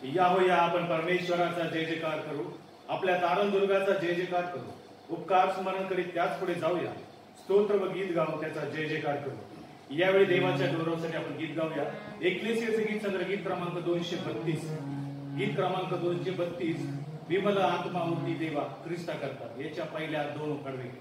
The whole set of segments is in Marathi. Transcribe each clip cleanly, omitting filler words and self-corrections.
या आपण परमेश्वराचा जय जयकार करू, आपल्या तारणदुर्गाचा जय जयकार करू, उपकार स्मरण करीत त्याच पुढे जाऊया, स्तोत्र व गीत गाऊ त्याचा जय जयकार करू। यावेळी देवाच्या गौरवासाठी आपण गीत गाऊया। एकलेसियाचे गीत संग्रह गीत क्रमांक 232, गीत क्रमांक 232, विमल आत्मा होती देवा ख्रिस्ता करता, याच्या पहिल्या 2 कडवे।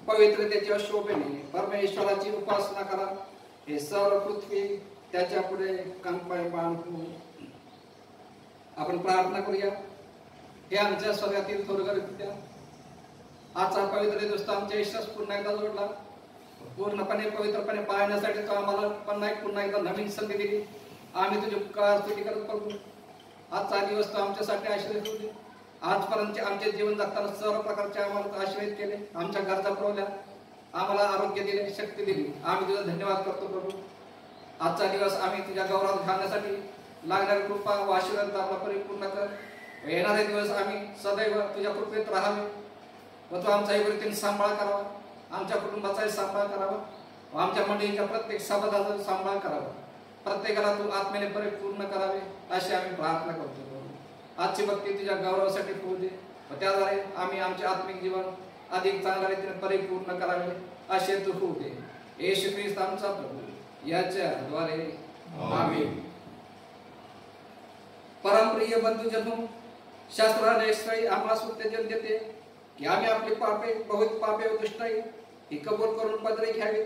पवित्रतेच्या शोभेने परमेश्वराची उपासना करा। हे सर्व पृथ्वी त्याच्या पुढे कंपाय बांधून आपण प्रार्थना करूया। हे आमच्या स्वर्गातील थोरगर पित्या, आजचा पवित्र दिवस आमच्या यशस पुन्हा एकदा जोडला, पूर्णपणे पवित्रपणे पाहण्यासाठी तो आम्हाला पुन्हा एकदा नवीन संधी दिली। आम्ही तुझे उपकार स्तुती करत करतो। आजचा दिवस तो आमच्यासाठी आशीर्वाद होते। आजपर्यंत आमचे जीवन जगताना सर्व प्रकारचे आम्हाला आशीर्वाद केले, आमच्या गरजा पुरवल्या, आम्हाला आरोग्य दिले, शक्ती दिली। आम्ही तुझा धन्यवाद करतो प्रभू। आजचा दिवस आम्ही तुझ्या गौरवात घालण्यासाठी लागणारी कृपा व आशीर्वाद आपला परिपूर्ण कर। येणारे दिवस आम्ही सदैव तुझ्या कृपेत राहावे व तू आमचा रीतीने सांभाळ करावा, आमच्या कुटुंबाचाही सांभाळ करावा व आमच्या मंडळीच्या प्रत्येक सभादाचा सांभाळ करावा। प्रत्येकाला तू आत्मेने परिपूर्ण करावे अशी आम्ही प्रार्थना करतो। आजची भक्ती तुझ्या गौरवासाठी होऊ दे व त्याद्वारे आम्ही आमचे आत्मिक जीवन अधिक चांगल्या रीतीने परिपूर्ण करावे असे तू होऊ दे। येशू ख्रिस्त आमचा प्रभू याच्या द्वारे आमीन। परमप्रिय बंधुजनो, शास्त्राने स्थळी आम्हाला उत्तेजन देते की आम्ही आपली पापे बहुत पापे व दुष्टाई ही कबूल करून पदरी घ्यावी।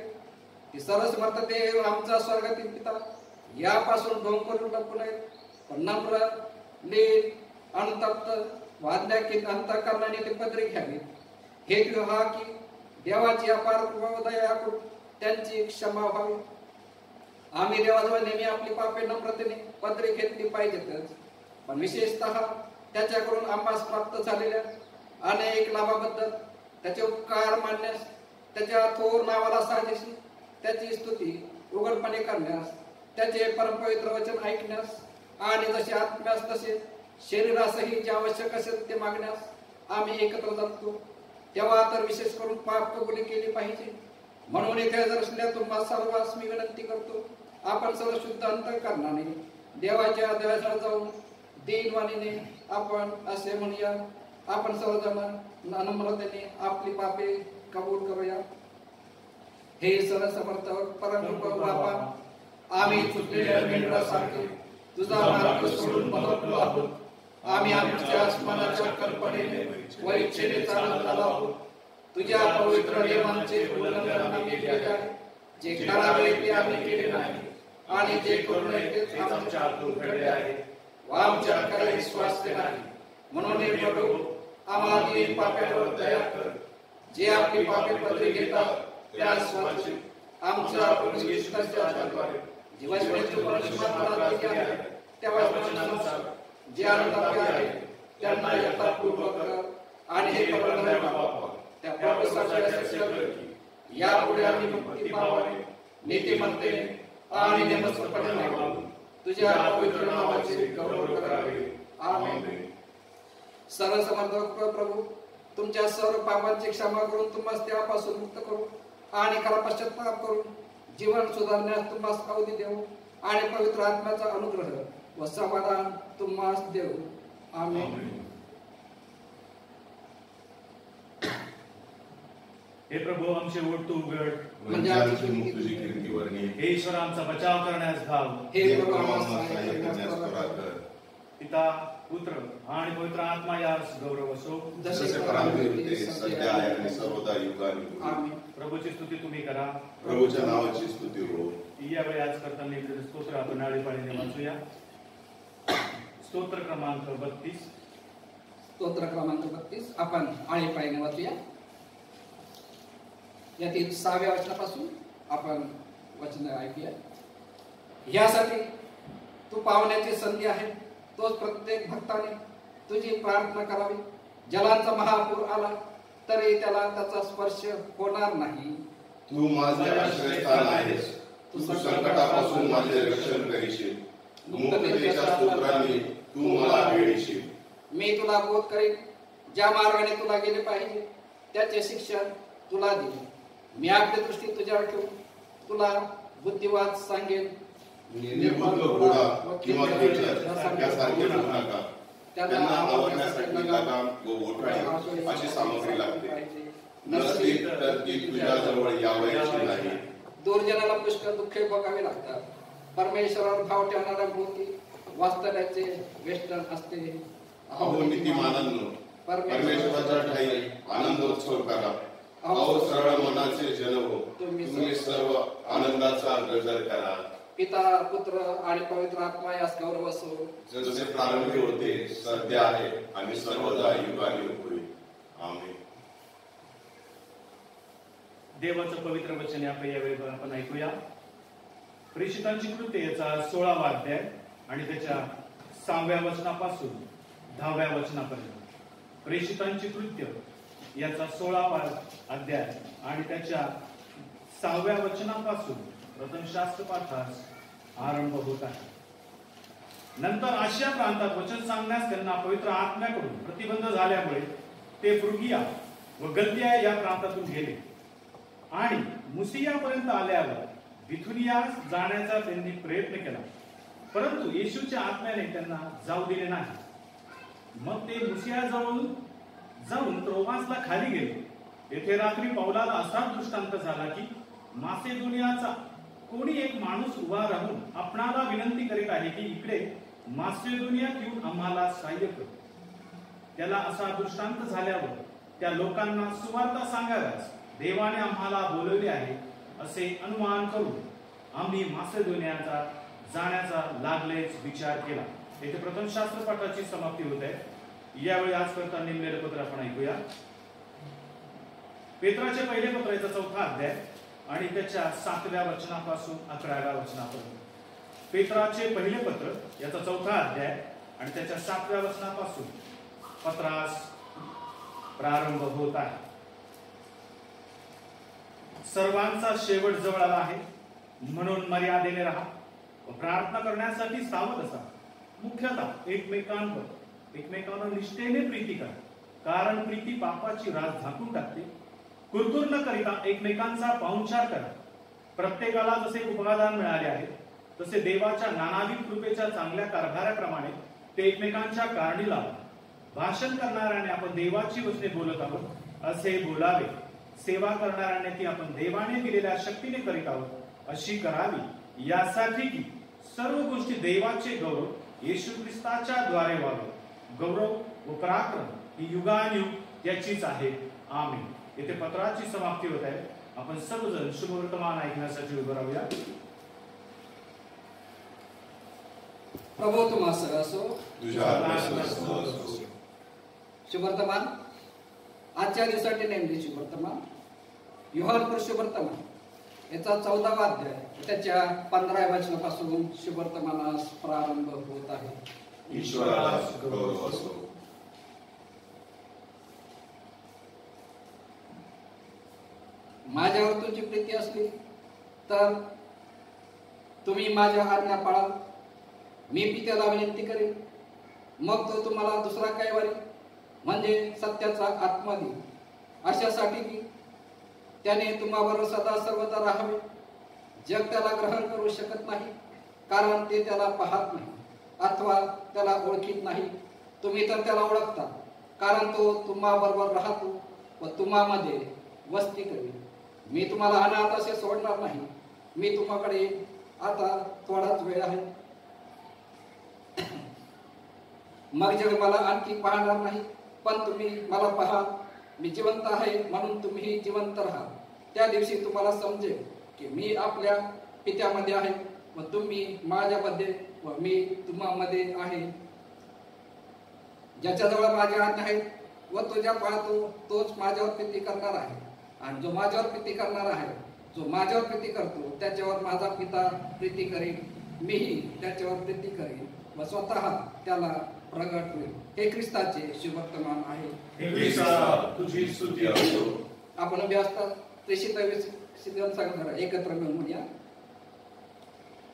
ही सर्वसमर्थ देव आमचा स्वर्गातील पिता यापासून ढोंग करून लपू नये, पण नम्र लीन अनुतप्त वाद्याकीत अंतःकरणाने ते पदरी घ्यावी। हेतू हा की देवाची अपार कृपा व दया करून त्यांची क्षमा व्हावी। आम्ही देवाजवळ नेहमी आपली पापे नम्रतेने पदरी घेतली पाहिजेतच, पण विशेषतः त्याच्याकडून आम्हास प्राप्त झालेल्या अनेक लाभाबद्दल त्याचे उपकार मानण्यास, त्याच्या थोर नावाला साजेशी त्याची स्तुती उघडपणे करण्यास, त्याचे परमपवित्र वचन ऐकण्यास आणि जसे आत्म्यास तसे शरीरासही जे आवश्यक असेल ते मागण्यास आम्ही एकत्र जमतो, तेव्हा तर विशेष करून पाप कबुली केली पाहिजे। म्हणून इथे दर्शल्या तुम्हा सर्वांस मी विनंती करतो, आपण सर्व शुद्ध अंतःकरणाने देवाच्या देवाजवळ जाऊन दीनवाणीने आपण असे म्हणूया, आपण सर्वजण नम्रतेने आपली पापे कबूल करूया। हे सर्वसमर्थ परमकृपा बापा, आम्ही चुकलेल्या मेंढरासारखे तुझा मार्ग सोडून बदललो आहोत. आम्ही आमच्या मनाच्या कल्पनेने व इच्छेने चालत आलो आहोत. तुझ्या पवित्र नियमांचे उल्लंघन आम्ही केले आहे. जे करावे ते आम्ही केले नाही आणि जे करू नये ते आमच्या हातून घडले आहे व आमच्या काही विश्वास नाही. म्हणून हे प्रभू, आम्हाला दीन पाप्यांवर दया कर. जे आपली पापे पदरी घेतात त्यास वाचव. आमच्या प्रभू येशू ख्रिस्ताच्या द्वारे जीवाचे परमेश्वराला दिले आहे त्या वचनानुसार जे अनुतापी आहे त्यांना यथापूर्वक कर आणि हे परमेश्वर बापा, त्या प्रभूसाठी असे कर की यापुढे आम्ही भक्तिभावाने, नीतिमत्तेने आणि नेमस्तपणे वागून तुझ्या पवित्र नावाचे गौरव करावे. आमेन. सर्वसमर्थ प्रभू, तुमच्या सर्व पापांची क्षमा करून तुम्हाला त्यापासून मुक्त करू आणि खरा पश्चाताप करून जीवन सुधारण्यास तुम्हाला अवधी देऊ आणि पवित्र आत्म्याचा अनुग्रह व समाधान तुम्हाला देऊ. आमेन. हे प्रभू, आमचे ओठ तू उघड, म्हणजे आमची तुझी कीर्ती वर्णी. हे ईश्वर, आमचा बचाव करण्यास धाव. हे प्रभू, आम्हाला आम्हाला सहाय्य करण्यास त्वरा कर. पिता, पुत्र आणि पवित्र आत्मा यास गौरव असो, जसे प्रारंभी होते, सध्या आहे आणि सर्वदा युगानुयुग. आमेन. प्रभूची स्तुती तुम्ही करा. प्रभूच्या नावाची स्तुती हो. यावेळी आज करताना लिहिलेले स्तोत्र आपण आळीपाळीने वाचूया. स्तोत्र क्रमांक 32. स्तोत्र क्रमांक 32 आपण आळीपाळीने वाचूया. यातील 6व्या वचनापासून आपण वचन ऐकूया. यासाठी तू पावण्याची संधी आहे, तोच प्रत्येक भक्ताने तुझी प्रार्थना करावी. जलांचा महापूर आला तरी त्याला त्याचा स्पर्श होणार नाही. तू माझे आश्रयस्थान आहेस. तू संकटापासून माझे रक्षण करशील. मुक्ततेच्या स्तोत्रांनी तू मला वेढीशील. मी तुला बोध करेन, ज्या मार्गाने तुला गेले पाहिजे त्याचे शिक्षण तुला देईन. मी आपली दृष्टी तुझ्यावर ठेवून तुला बुद्धिवाद सांगेन. निर्बुद्ध घोडा किंवा खेचर यासारखे होऊ नका. त्यांना आवडण्यासाठी लगाम व बोटाळी अशी सामग्री लागते. नसली तर ती तुझ्या जवळ यावयाची नाही. दुर्जनाला पुष्कळ दुःखे भोगावे लागतात. परमेश्वरावर भाव ठेवणाऱ्या भोवती वास्तव्याचे वेष्टन असते. अहो नीतिमानांनो, परमेश्वराच्या ठाई आनंदोत्सव करा. अहो सरळ मनाचे जन हो, तुम्ही सर्व आनंदाचा गजर करा. पिता, पुत्र आणि पवित्र आत्मा यास गौरव असो, जसे प्रारंभी होते, सध्या आहे आणि सर्वदा युगानुयुग होईल. आमेन. देवाचं पवित्र वचन आपण यावेळी आपण ऐकूया. प्रेषितांची कृत्ये याचा 16वा अध्याय आणि त्याच्या 6व्या वचनापासून 10व्या वचनापर्यंत. प्रेषितांची कृत्य याचा 16वा अध्याय आणि त्याच्या 6व्या वचनापासून प्रथम शास्त्र पाठास आरंभ होत आहे. नंतर आशिया प्रांतात वचन सांगण्यास त्यांना पवित्र आत्म्याकडून प्रतिबंध झाल्यामुळे ते फ्रुगिया व गल्तिया या प्रांतातून गेले आणि मुसियापर्यंत आल्यावर बिथुनियास जाण्याचा त्यांनी प्रयत्न केला, परंतु येशूच्या आत्म्याने त्यांना जाऊ दिले नाही. मग ते मुसियाजवळून जाऊन त्रोआसला खाली गेले. येथे रात्री पौलाला असा दृष्टांत झाला की मासेदोनियाचा कोणी एक माणूस उभा राहून आपणाला विनंती करीत आहे की इकडे मासेदोनियात येऊन आम्हाला सहाय्य कर. त्याला असा दृष्टांत झाल्यावर त्या लोकांना सुवार्ता सांगाव्यास देवाने आम्हाला बोलवले आहे असे अनुमान करून आम्ही मासेदोनियाचा जाण्याचा लागलेच विचार केला. येथे प्रथम शास्त्र पाठाची समाप्ती होत आहे. यावेळी आज करता नेमलेलं पत्र आपण ऐकूया. पेत्राचे पहिले पत्र याचा 4था अध्याय आणि त्याच्या 7व्या वचनापासून 11व्या वचनापर्यंत. पेत्राचे पहिले पत्र याचा 4था अध्याय आणि त्याच्या 7व्या वचनापासून पत्रास प्रारंभ होत आहे. सर्वांचा शेवट जवळ आला आहे, म्हणून मर्यादेने राहा व प्रार्थना करण्यासाठी सावध असा. मुख्यतः एकमेकांवर निष्ठेने प्रीती करा, कारण प्रीती पापाची रास झाकून टाकते. कुरकुर न करिता एकमेकांचा पाहुणचार करा. प्रत्येकाला जसे उपहारदान मिळाले आहे तसे देवाच्या नानाविध कृपेच्या चांगल्या कारभाराप्रमाणे ते एकमेकांच्या कारणी लावा. भाषण करणाऱ्याने आपण देवाची वचने बोलत आहोत असे बोलावे. सेवा करणाऱ्यांना ती आपण देवाने दिलेल्या शक्तीने करीत आहोत अशी करावी, यासाठी की सर्व गोष्टी देवाचे गौरव येशू ख्रिस्ताच्या द्वारे व्हावे. गौरव व पराक्रम ही युगानुयुग याचीच आहे. आमीन. येथे पत्राची समाप्ती होत आहे. आपण सर्वजण शुभवर्तमान ऐकण्यासाठी उभं राहूया. प्रभू तुम्हा सगळं असो. तुझ्या आत्म्यासह असो. शुभवर्तमान आजच्या दिवसासाठी नेमले शुभवर्तमान योहान शुभवर्तमान याचा 14वा अध्याय त्याच्या 15व्या वचनापासून शुभवर्तमानास प्रारंभ होत आहे. ईश्वरास गौरव असो. माझ्यावर तुमची प्रीती असली तर तुम्ही माझ्या आज्ञा पाळाल. मी पित्याला विनंती करेन, मग तो तुम्हाला दुसरा कैवारी म्हणजे सत्याचा आत्मा देईल, अशासाठी की त्याने तुम्हाबरोबर सदा सर्वदा राहावे. जग त्याला ग्रहण करू शकत नाही, कारण ते त्याला पाहत नाही अथवा त्याला ओळखीत नाही. तुम्ही तर त्याला ओळखता, कारण तो तुम्हाबरोबर राहतो व तुम्हामध्ये वस्ती करेल. मी तुम्हाला अनाथ असे सोडणार नाही. मी तुम्हाकडे येईन. आता थोडाच वेळ आहे, मग जग मला आणखी पाहणार नाही, पण तुम्ही मला पहा. मी जिवंत आहे म्हणून तुम्ही जिवंत राहा. त्या दिवशी तुम्हाला समजेल की मी आपल्या पित्यामध्ये आहे व तुम्ही माझ्यामध्ये व मी तुम्हामध्ये आहे. ज्याच्याजवळ माझ्या आज्ञा आहेत व तो ज्या पाळतो तोच माझ्यावर प्रीती करणार आहे, आणि जो माझ्यावर प्रीती करणार आहे, जो माझ्यावर प्रीती करतो त्याच्यावर माझा पिता प्रीती करेल. मीही त्याच्यावर प्रीती करेन व स्वतः त्याला प्रगट होईल. हे ख्रिस्ताचे शुभवर्तमान आहे. हे ख्रिस्ता, तुझी स्तुती असो. आपण अभ्यासतात प्रेषित सांगणार एकत्र मिळून म्हणूया.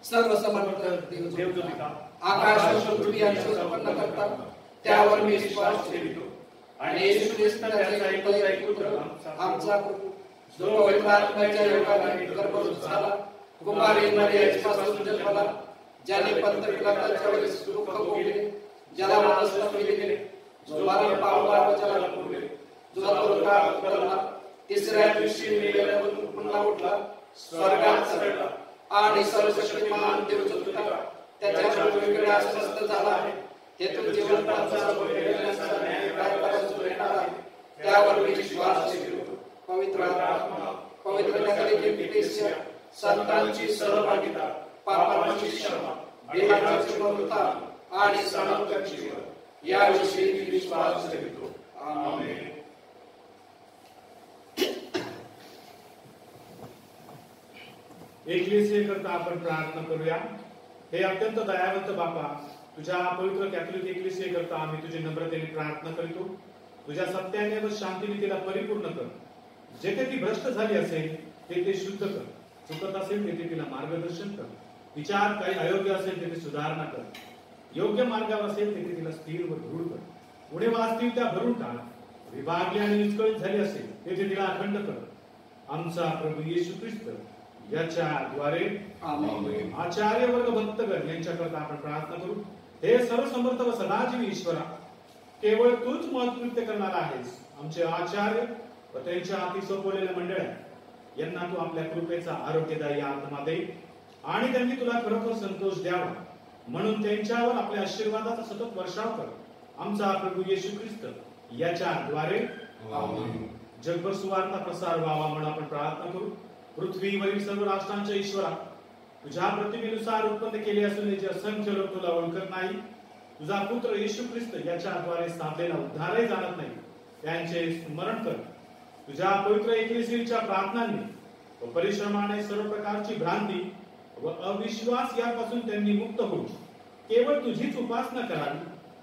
सर्व समर्थ देवदूता, आकाश व पृथ्वी यांचे उत्पन्न करतात, त्यावर मी विश्वास ठेवितो. आणि येशू ख्रिस्त त्याचा एकच पुत्र आमचा प्रभू, जो पवित्र आत्म्याच्या योगाने गर्भवती झाला, कुमारी मरियेपासून जन्मला, ज्याने पंत पिलाताच्या वेळेस दुःख भोगले, ज्याला मानसपण दिले, जो मरण पावला व जलाला पुरले, जो दुर्गात उतरला, तिसऱ्या दिवशी मेल्यावरून पुन्हा उठला, स्वर्गात चढला आणि सर्वशक्तिमान देव चतुर्थ त्याच्या वेगवेगळ्या आश्वस्त झाला आहे. तेथून जिवंतांचा व मेलेल्यांचा न्याय करायला येणार आहे. त्यावर मी विश्वास ठेवतो. पवित्र आत्मा, पवित्र नगरीचे पितेश्य, संतांची सहभागिता, पापांची क्षमा, देहाची पुनरुत्थान आणि सनातन जीवन, याविषयी मी विश्वास ठेवतो. आमेन. एकलेसियेकरता आपण प्रार्थना करूया. हे अत्यंत दयावंत बापा, तुझ्या पवित्र कॅथलिक एकलेसियेकरता आम्ही तुझी नम्रतेने प्रार्थना करतो. तुझ्या सत्याने व शांतीने तिला परिपूर्ण कर. जेथे ती भ्रष्ट झाली असेल ते शुद्ध कर. चुकत असेल तेथे तिला मार्गदर्शन कर. विचार काही अयोग्य असेल तेथे सुधारणा कर. योग्य मार्गावर असेल तेथे तिला स्थिर व दृढ कर. पुढे वाचतील त्या भरून टाक. विभागली आणि विस्कळीत झाली असेल तेथे तिला अखंड कर. आमचा प्रभू येशू ख्रिस्त याच्या द्वारे आचार्य वर्ग भक्तगण यांच्याकरता आपण प्रार्थना करू. हे सर्व समर्थ व सदाजीवी ईश्वरा, केवळ तूच महत्कृत्य करणार आहेस. आमचे आचार्य व त्यांच्या हाती सोपवलेल्या मंडळ्या यांना तू आपल्या कृपेचा आरोग्यदायी आत्मा दे आणि त्यांनी तुला खरोखर संतोष द्यावा म्हणून त्यांच्यावर आपल्या आशीर्वादाचा सतत वर्षाव कर. आमचा प्रभू येशू ख्रिस्त याच्या द्वारे जगभर सुवार्ता प्रसार व्हावा म्हणून आपण प्रार्थना करू. पृथ्वीवरील सर्व राष्ट्रांच्या ईश्वरा, तुझ्या प्रतिमेनुसार उत्पन्न केले असून जे असंख्य लोक तुला ओळखत नाही, तुझा पुत्र येशू ख्रिस्त याच्या द्वारे स्थापलेला उद्धारही जाणत नाही, त्यांचे स्मरण कर. तुझ्या पवित्र एकलेसियेच्या प्रार्थनांनी व परिश्रमाने सर्व प्रकारची भ्रांती व अविश्वास यापासून त्यांनी मुक्त होऊन केवळ तुझीच उपासना करावी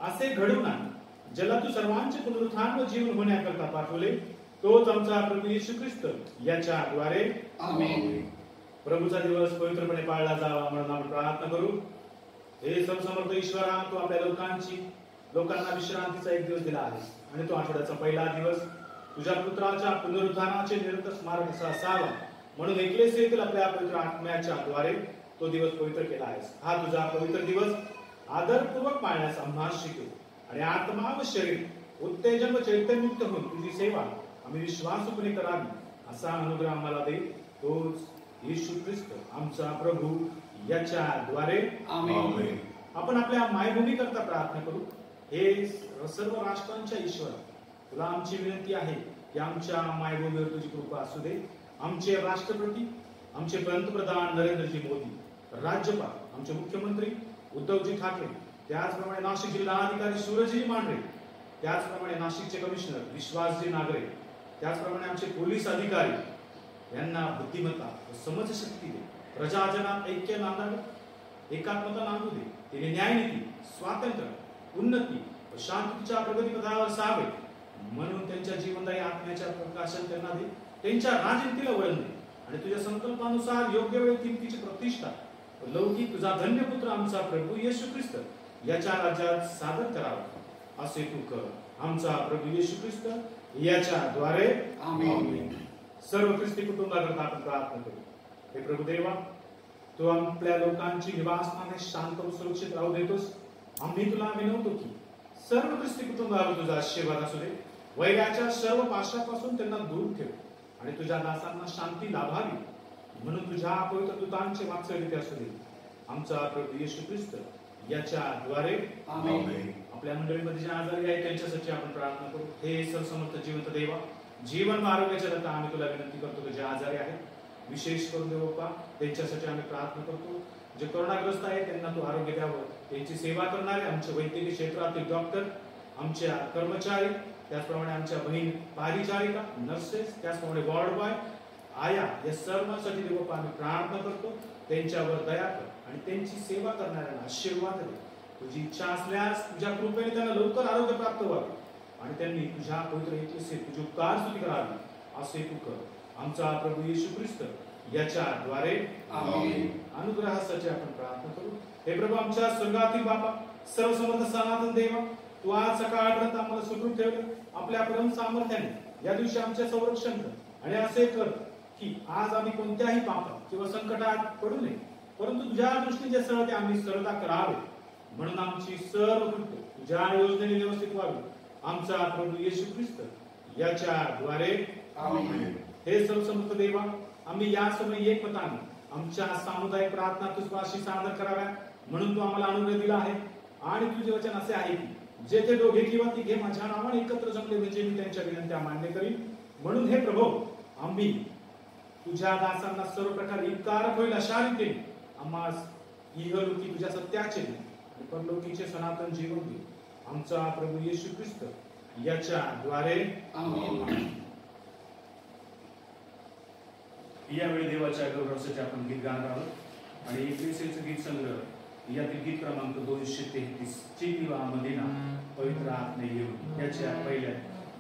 असे घडवून आण. ज्याला तू सर्वांचे पुनरुत्थान व जीवन होण्याकरता पाठवले, तोच आमचा प्रभू येशू ख्रिस्त याच्या द्वारे. आमेन. प्रभूचा दिवस पवित्रपणे पाळला जावा म्हणून आपण प्रार्थना करू. हे सर्वसमर्थ ईश्वरा, तू आपल्या लोकांना विश्रांतीचा एक दिवस दिला आहेस आणि तो आठवड्याचा पहिला दिवस तुझ्या पुत्राच्या पुनरुत्थानाचे निरंतर स्मारक असावा म्हणून एकलेसियेतील आपल्या पवित्र आत्म्याच्या द्वारे तो दिवस पवित्र केला आहेस. हा तुझा पवित्र दिवस आदरपूर्वक पाळण्यास आम्हाला शिकव आणि आत्मा व शरीर उत्तेजन व चैतन्ययुक्त होऊन तुझी सेवा आम्ही विश्वासपूर्वक करावी. असा अनुग्रह आम्हाला दे, तोच येशू ख्रिस्त आमचा प्रभू याच्याद्वारे आमेन. आपण आपल्या मायभूमी करता प्रार्थना करू. हे सर्व राष्ट्रांच्या ईश्वर, तुला आमची विनंती आहे की आमच्या मायभूमीवर तुझी कृपा असू दे. आमचे राष्ट्रपती, आमचे पंतप्रधान नरेंद्रजी मोदी, राज्यपाल, आमचे मुख्यमंत्री उद्धवजी ठाकरे, त्याचप्रमाणे नाशिक जिल्हाधिकारी सूरजजी मांढरे, त्याचप्रमाणे नाशिकचे कमिशनर विश्वासजी नागरे, त्याचप्रमाणे आमचे पोलीस अधिकारी, यांना बुद्धिमत्ता व समजशक्ती दे. प्रजाजनात ऐक्य नांदावे, एकात्मता नांदू दे. तिने न्यायनीती, स्वातंत्र्य, उन्नती व शांततेच्या प्रगतीपथावर असावे म्हणून त्यांच्या जीवनदायी आत्म्याच्या प्रकाशन त्यांना दे. त्यांच्या राजनीतीला वळण दे आणि तुझ्या संकल्पानुसार योग्य वेळी तिची प्रतिष्ठा व लौकिक तुझा धन्य पुत्र आमचा प्रभू येशू ख्रिस्त याच्या राज्यात सादर करावा असे तू कर. आमचा प्रभू येशू ख्रिस्त याच्याद्वारे आमेन. सर्व ख्रिस्ती कुटुंबाकरता आपण प्रार्थना करू. हे प्रभू देवा, तू आपल्या लोकांची निवासस्थाने शांत व सुरक्षित राहू देतोस. आम्ही तुला विनवतो की सर्व ख्रिस्ती कुटुंबावर तुझा आशीर्वाद असू दे. वैराच्या सर्व पाशापासून त्यांना दूर ठेव आणि तुझ्या दासांना शांती लाभावी म्हणून तुझ्या पवित्र दूतांचे वात्सल्य असू दे. आमचा प्रभू येशू ख्रिस्त याच्याद्वारे आमेन. आपल्या मंडळीमध्ये जे आजारी आहेत त्यांच्यासाठी आपण प्रार्थना करू. हे सर्वसमर्थ जिवंत देवा, जीवन व आरोग्याच्या दाता, आम्ही तुला विनंती करतो की जे आजारी आहेत विशेष करून देव बाप्पा त्यांच्यासाठी आम्ही प्रार्थना करतो. जे कोरोनाग्रस्त आहेत त्यांना तू आरोग्य द्यावं. त्यांची सेवा करणारे आमचे वैद्यकीय क्षेत्रातील डॉक्टर, आमच्या कर्मचारी, त्याचप्रमाणे आमच्या बहीण पारिचारिका, नर्सेस, त्याचप्रमाणे वॉर्ड बॉय, आया, या सर्वांसाठी देव बाप्पा आम्ही प्रार्थना करतो. त्यांच्यावर दया कर आणि त्यांची सेवा करणाऱ्यांना आशीर्वाद दे. तुझी इच्छा असल्यास तुझ्या कृपेने त्यांना लवकर आरोग्य प्राप्त व्हावे आणि त्यांनी तुझ्या पवित्र इच्छेचे तुझी उपकार स्तुती करावी असे तू कर. आमचा प्रभू येशू ख्रिस्त याच्याद्वारे आमेन. अनुग्रहासाठी आपण प्रार्थना करू. हे प्रभू आमच्या स्वर्गातील बापा, सर्वसमर्थ सनातन देवा, तू आज सकाळपर्यंत आम्हाला सुखरूप ठेवले. आपल्या परम सामर्थ्याने या दिवशी आमचे संरक्षण कर आणि असे कर की आज आम्ही कोणत्याही पापात किंवा संकटात पडू नये, परंतु तुझ्या दृष्टीने सरळ ते आम्ही सरळता करावे म्हणून आमची सर्व कृत्य तुझ्या योजनेने व्यवस्थित व्हावी. आमचा प्रभू येशू ख्रिस्त याच्याद्वारे आमेन. हे सर्वसमर्थ देवा, आम्ही या समय एकमताने आमच्या सामुदायिक प्रार्थना तुझपाशी सादर कराव्या म्हणून तू आम्हाला अनुग्रह दिला आहे. आणि तुझे वचन असे आहे की जेथे दोघे किंवा तिघे माझ्या नावाने एकत्र जमले म्हणजे मी त्यांच्या विनंत्या मान्य करीन. म्हणून हे प्रभू, आम्ही तुझ्या दासांना सर्व प्रकारे उपकारक होईल अशा रीतीने आम्हास इहलोकी तुझ्या सत्याचे आणि परलोकीचे सनातन जीवन दे. आमचा प्रभू येशू ख्रिस्त याच्याद्वारे आमेन. यावेळी देवाच्या गौरवासाठी आपण गीत गाणार आहोत आणि एकविसाचं गीत संग्रह यातील गीत क्रमांक 233 चिकिवा मदिना पवित्र आत्मे येऊन याच्या पहिल्या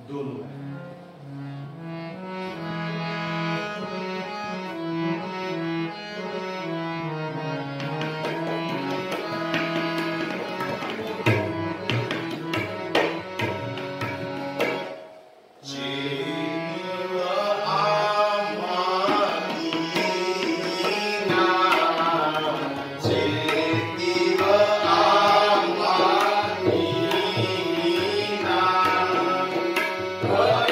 2 ओळी. Oh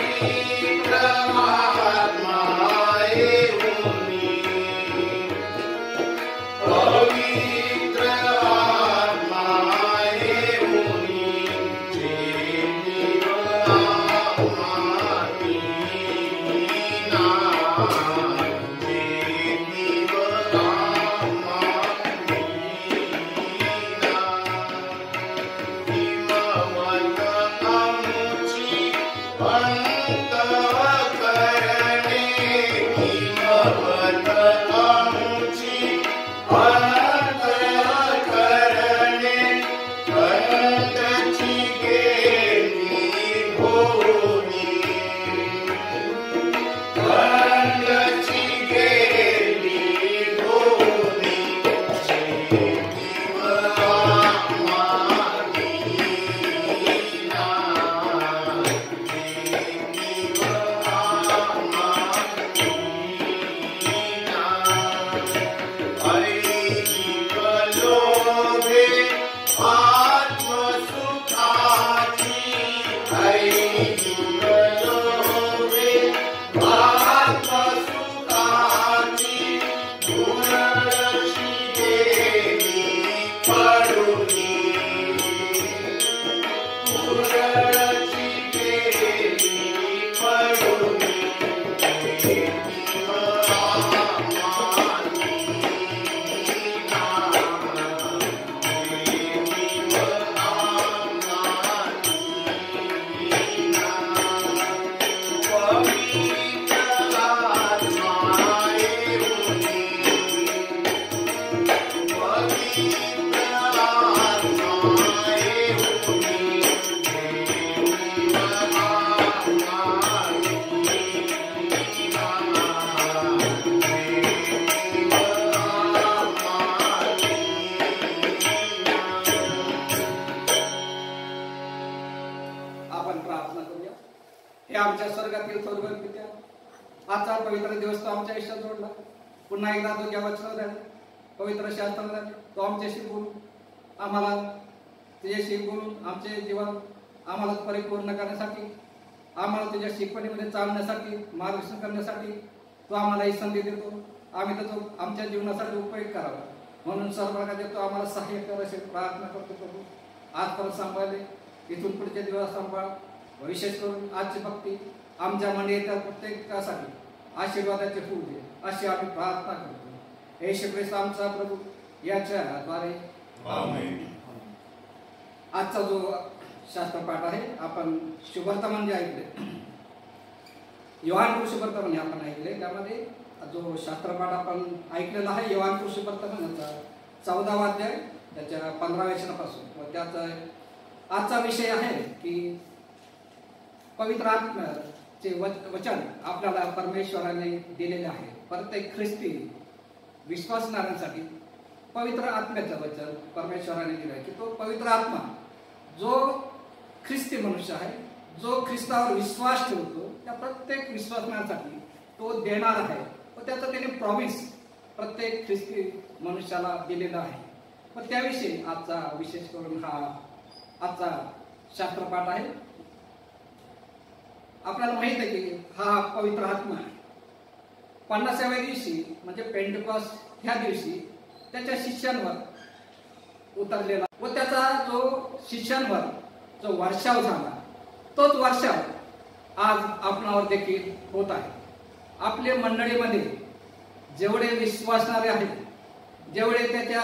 आजचा पवित्र दिवस तो आमच्या आयुष्यात जोडला. पुन्हा एकदा तो जेव्हा झाला पवित्र शास्त्राला तो आमच्याशी बोलून आम्हाला तुझ्याशी बोलून आमचे जीवन आम्हाला परिपूर्ण करण्यासाठी, आम्हाला तुझ्या शिकवणीमध्ये चालण्यासाठी, मार्गदर्शन करण्यासाठी तो आम्हाला ही संधी देतो. आम्ही त्याचा आमच्या जीवनासाठी उपयोग करावा म्हणून सर्व प्रकारचे तो आम्हाला सहाय्य कर अशी प्रार्थना करतो. प्रभू आजपर्यंत सांभाळले, इथून पुढचे दिवस सांभाळ. विशेष करून आजची भक्ती आमच्या मने येत्या प्रत्येकासाठी आशीर्वादाचे फूल दे अशी आम्ही प्रार्थना करतो. येशू ख्रिस्त आमचा प्रभू याच्याद्वारे आमेन. आजचा जो शास्त्रपाठ आहे आपण शुभवर्तमान जे ऐकले, योहान शुभवर्तमान आपण ऐकले, त्यामध्ये जो शास्त्रपाठ आपण ऐकलेला आहे योहान शुभवर्तमानाचा 14वा अध्याय त्याच्या 15व्या वचनापासून. व त्याचा आजचा विषय आहे की पवित्र आत्म्याचे वचन आपल्याला परमेश्वराने दिलेले आहे. प्रत्येक ख्रिस्ती विश्वासणाऱ्यांसाठी पवित्र आत्म्याचं वचन परमेश्वराने दिलं आहे की तो पवित्र आत्मा जो ख्रिस्ती मनुष्य आहे, जो ख्रिस्तावर विश्वास ठेवतो, त्या प्रत्येक विश्वासणाऱ्यांसाठी तो देणार आहे व त्याचा त्याने प्रॉमिस प्रत्येक ख्रिस्ती मनुष्याला दिलेला आहे. व त्याविषयी आजचा विशेष करून हा आजचा शास्त्रपाठ आहे. आपल्याला माहित आहे की हा पवित्र आत्मा 50व्या दिवशी म्हणजे पेंटेकॉस्ट ह्या दिवशी त्याच्या शिष्यांवर उतरलेला व त्याचा जो शिष्यांवर जो वर्षाव झाला तोच वर्षाव आज आपणावर देखील होत आहे. आपल्या मंडळीमध्ये जेवढे विश्वासणारे आहेत, जेवढे त्याच्या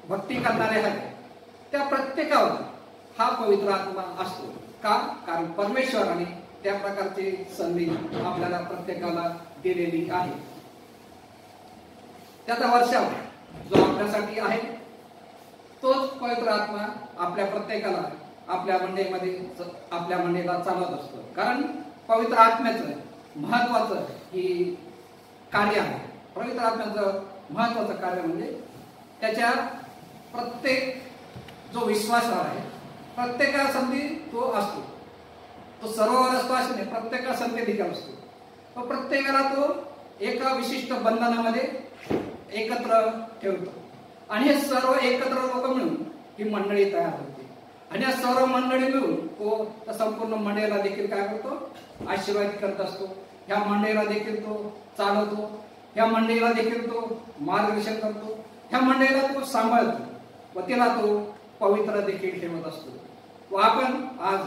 भक्ती करणारे आहेत, त्या प्रत्येकावर हा पवित्र आत्मा असतो. का? कारण परमेश्वराने त्या प्रकारची संधी आपल्याला प्रत्येकाला दिलेली आहे. त्याचा वर्षाव जो आपल्यासाठी आहे तोच पवित्र आत्मा आपल्या प्रत्येकाला आपल्या मंडळीला चालवत असतो. कारण पवित्र आत्म्याचं महत्वाचं ही कार्य आहे. पवित्र आत्म्याचं महत्वाचं कार्य म्हणजे त्याच्या प्रत्येक जो विश्वासावर आहे प्रत्येका संधी तो असतो. तो सर्वांवर असतो असे नाही, प्रत्येका संधी देखील असतो. तो प्रत्येकाला तो एका विशिष्ट बंधनामध्ये एकत्र ठेवतो आणि हे सर्व एकत्र लोक मिळून ही मंडळी तयार होते आणि या सर्व मंडळी मिळून तो संपूर्ण मंडळीला देखील काय करतो? आशीर्वाद करत असतो. ह्या मंडळीला देखील तो चालवतो, ह्या मंडळीला देखील तो मार्गदर्शन करतो, ह्या मंडळीला तो सांभाळतो व तिला तो पवित्र देखील ठेवत असतो. व आपण आज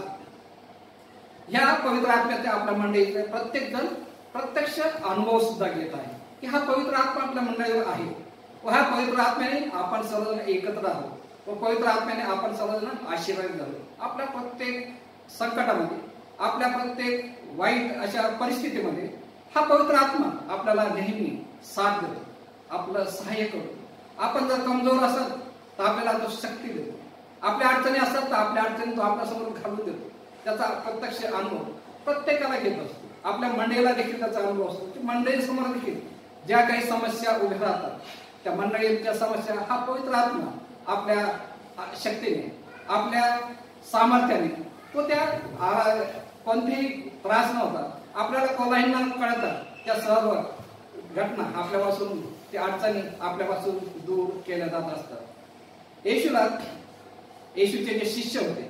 ह्या पवित्र आत्म्याच्या आपल्या मंडळीचे प्रत्येक जण प्रत्यक्ष अनुभव सुद्धा घेत आहे की हा पवित्र आत्मा आपल्या मंडळीवर आहे व ह्या पवित्र आत्म्याने आपण सर्वजण एकत्र आहोत व पवित्र आत्म्याने आपण सर्वजण आशीर्वाद झालो. आपल्या प्रत्येक संकटामध्ये, आपल्या प्रत्येक वाईट अशा परिस्थितीमध्ये हा पवित्र आत्मा आपल्याला नेहमी साथ देतो, आपलं सहाय्य करतो. आपण जर कमजोर असाल तर आपल्याला तो शक्ती देतो, आपल्या अडचणी असतात तर आपल्या अडचणी तो आपल्यासमोर घालून देतो. त्याचा प्रत्यक्ष अनुभव प्रत्येकाला घेत असतो. आपल्या मंडळीला देखील त्याचा अनुभव असतो की मंडळीसमोर देखील ज्या काही समस्या उभ्या राहतात त्या मंडळींच्या समस्या हा पवित्र आत्मा आपल्या शक्तीने, आपल्या सामर्थ्याने तो त्या कोणतेही त्रास नव्हता आपल्याला कोणाही न कळतात त्या सर्व घटना आपल्यापासून, त्या अडचणी आपल्यापासून दूर केल्या जात असतात. येशूचे जे शिष्य होते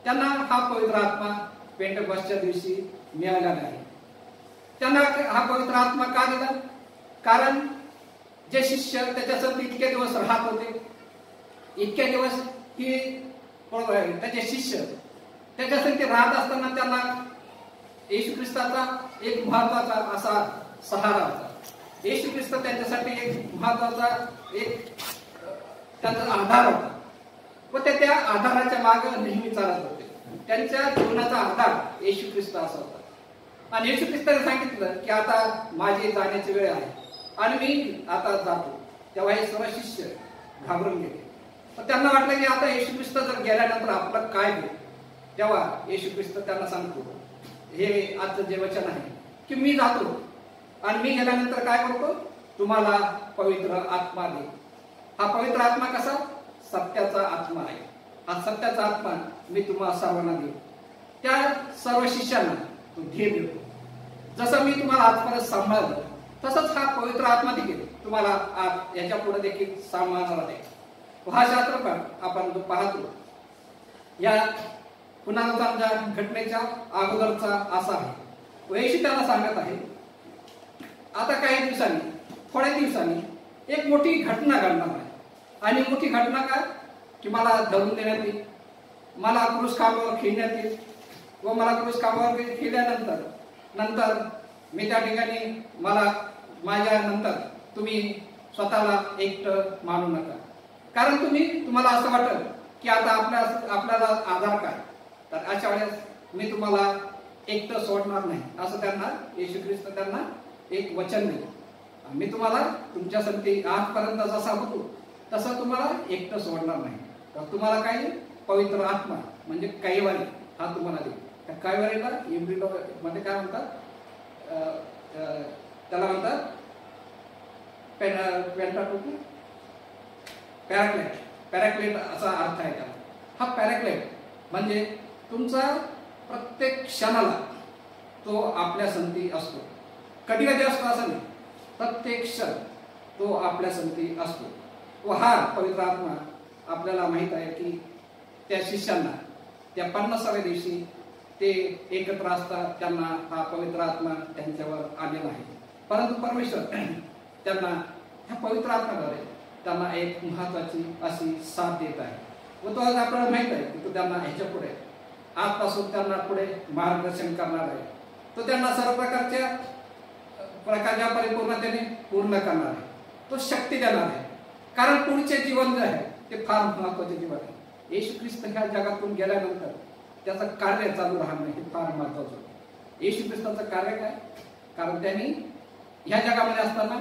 त्यांना हा पवित्र आत्मा पेंटेकॉस्टच्या दिवशी मिळाला नाही. त्यांना हा पवित्र आत्मा का दिला? कारण जे शिष्य त्याच्यासोबत इतके दिवस राहत होते, इतके दिवस की त्याचे शिष्य त्याच्यासाठी राहत असताना त्यांना येशू ख्रिस्ताचा एक महत्वाचा असा सहारा होता. येशू ख्रिस्त त्यांच्यासाठी एक महत्वाचा एक त्यांचा आधार होता व ते त्या आधाराच्या मागे नेहमी चालत होते. त्यांच्या जीवनाचा आधार येशू ख्रिस्त असा होता. आणि येशू ख्रिस्ताने सांगितलं की आता माझी जाण्याची वेळ आहे आणि मी आता जातो. तेव्हा हे सर्व शिष्य घाबरून गेले. त्यांना वाटलं की आता येशू ख्रिस्त जर गेल्यानंतर आपलं काय होईल. तेव्हा येशू ख्रिस्त त्यांना सांगतो, हे आजचं जे वचन आहे की मी जातो आणि मी गेल्यानंतर काय करतो? तुम्हाला पवित्र आत्मा दे. हा पवित्र आत्मा कसा? सत्याचा आत्मा आहे. हा सत्याचा आत्मा मी तुम्हाला सर्वांना देऊ. त्या सर्व शिष्यांना तो धीर देतो. जसं मी तुम्हाला आजपर्यंत सांभाळलं तसंच हा पवित्र आत्मा देखील तुम्हाला आज याच्या पुढे देखील सांभाळणार आहे. हा शास्त्रपाठ आपण जो पाहतो या पुनरुत्थानाच्या घटनेच्या अगोदरचा असा आहे. येशू त्याला सांगत आहे आता काही दिवसांनी, थोड्या दिवसांनी एक मोठी घटना घडणार आहे. आणि मोठी घटना काय की मला धरून देण्यात येईल, मला क्रूस खांबावर खेळण्यात येईल व मला क्रूस खांबावर खेळल्यानंतर मी त्या ठिकाणी मला माझ्या नंतर तुम्ही स्वतःला एकटं मानू नका. कारण तुम्हाला असं वाटत की आता आपल्याला आधार काय, तर अशा वेळेस मी तुम्हाला एकटं सोडणार नाही असं त्यांना येशू ख्रिस्त त्यांना एक वचन देतो. मी तुम्हाला तुमच्यासाठी आजपर्यंत जसा होतो तसं तुम्हाला एकटं सोडणार नाही. तर तुम्हाला काही पवित्र आत्मा म्हणजे कैवारी हा तुम्हाला देईल. त्या कैवारीला इब्रिलो मध्ये काय म्हणतात, त्याला म्हणतात पॅराक्लेट असा अर्थ आहे त्याला. हा पॅराक्लेट म्हणजे तुमचा प्रत्येक क्षणाला तो आपल्या संगती असतो. कधी कधी असतो असं नाही, प्रत्येक क्षण तो आपल्या संगती असतो. व हा पवित्र आत्मा आपल्याला माहित आहे की त्या शिष्यांना त्या 50व्या दिवशी ते एकत्र असतात, त्यांना हा पवित्र आत्मा त्यांच्यावर आलेला आहे. परंतु परमेश्वर त्यांना ह्या पवित्र आत्म्याद्वारे त्यांना एक महत्वाची अशी साथ देत आहे. व तो आज आपल्याला माहित आहे की तो त्यांना ह्याच्या पुढे आजपासून त्यांना पुढे मार्गदर्शन करणार आहे. तो त्यांना सर्व प्रकारच्या परिपूर्णतेने पूर्ण करणार आहे. तो शक्ती देणार आहे. कारण पुढचे जीवन जे आहे ते फार महत्वाचे जीवन आहे. येशू ख्रिस्त ह्या जगातून गेल्यानंतर त्याचं कार्य चालू राहणं हे फार महत्वाचं होतं. येशू ख्रिस्ताचं कार्य काय, कारण त्यांनी ह्या जगामध्ये असताना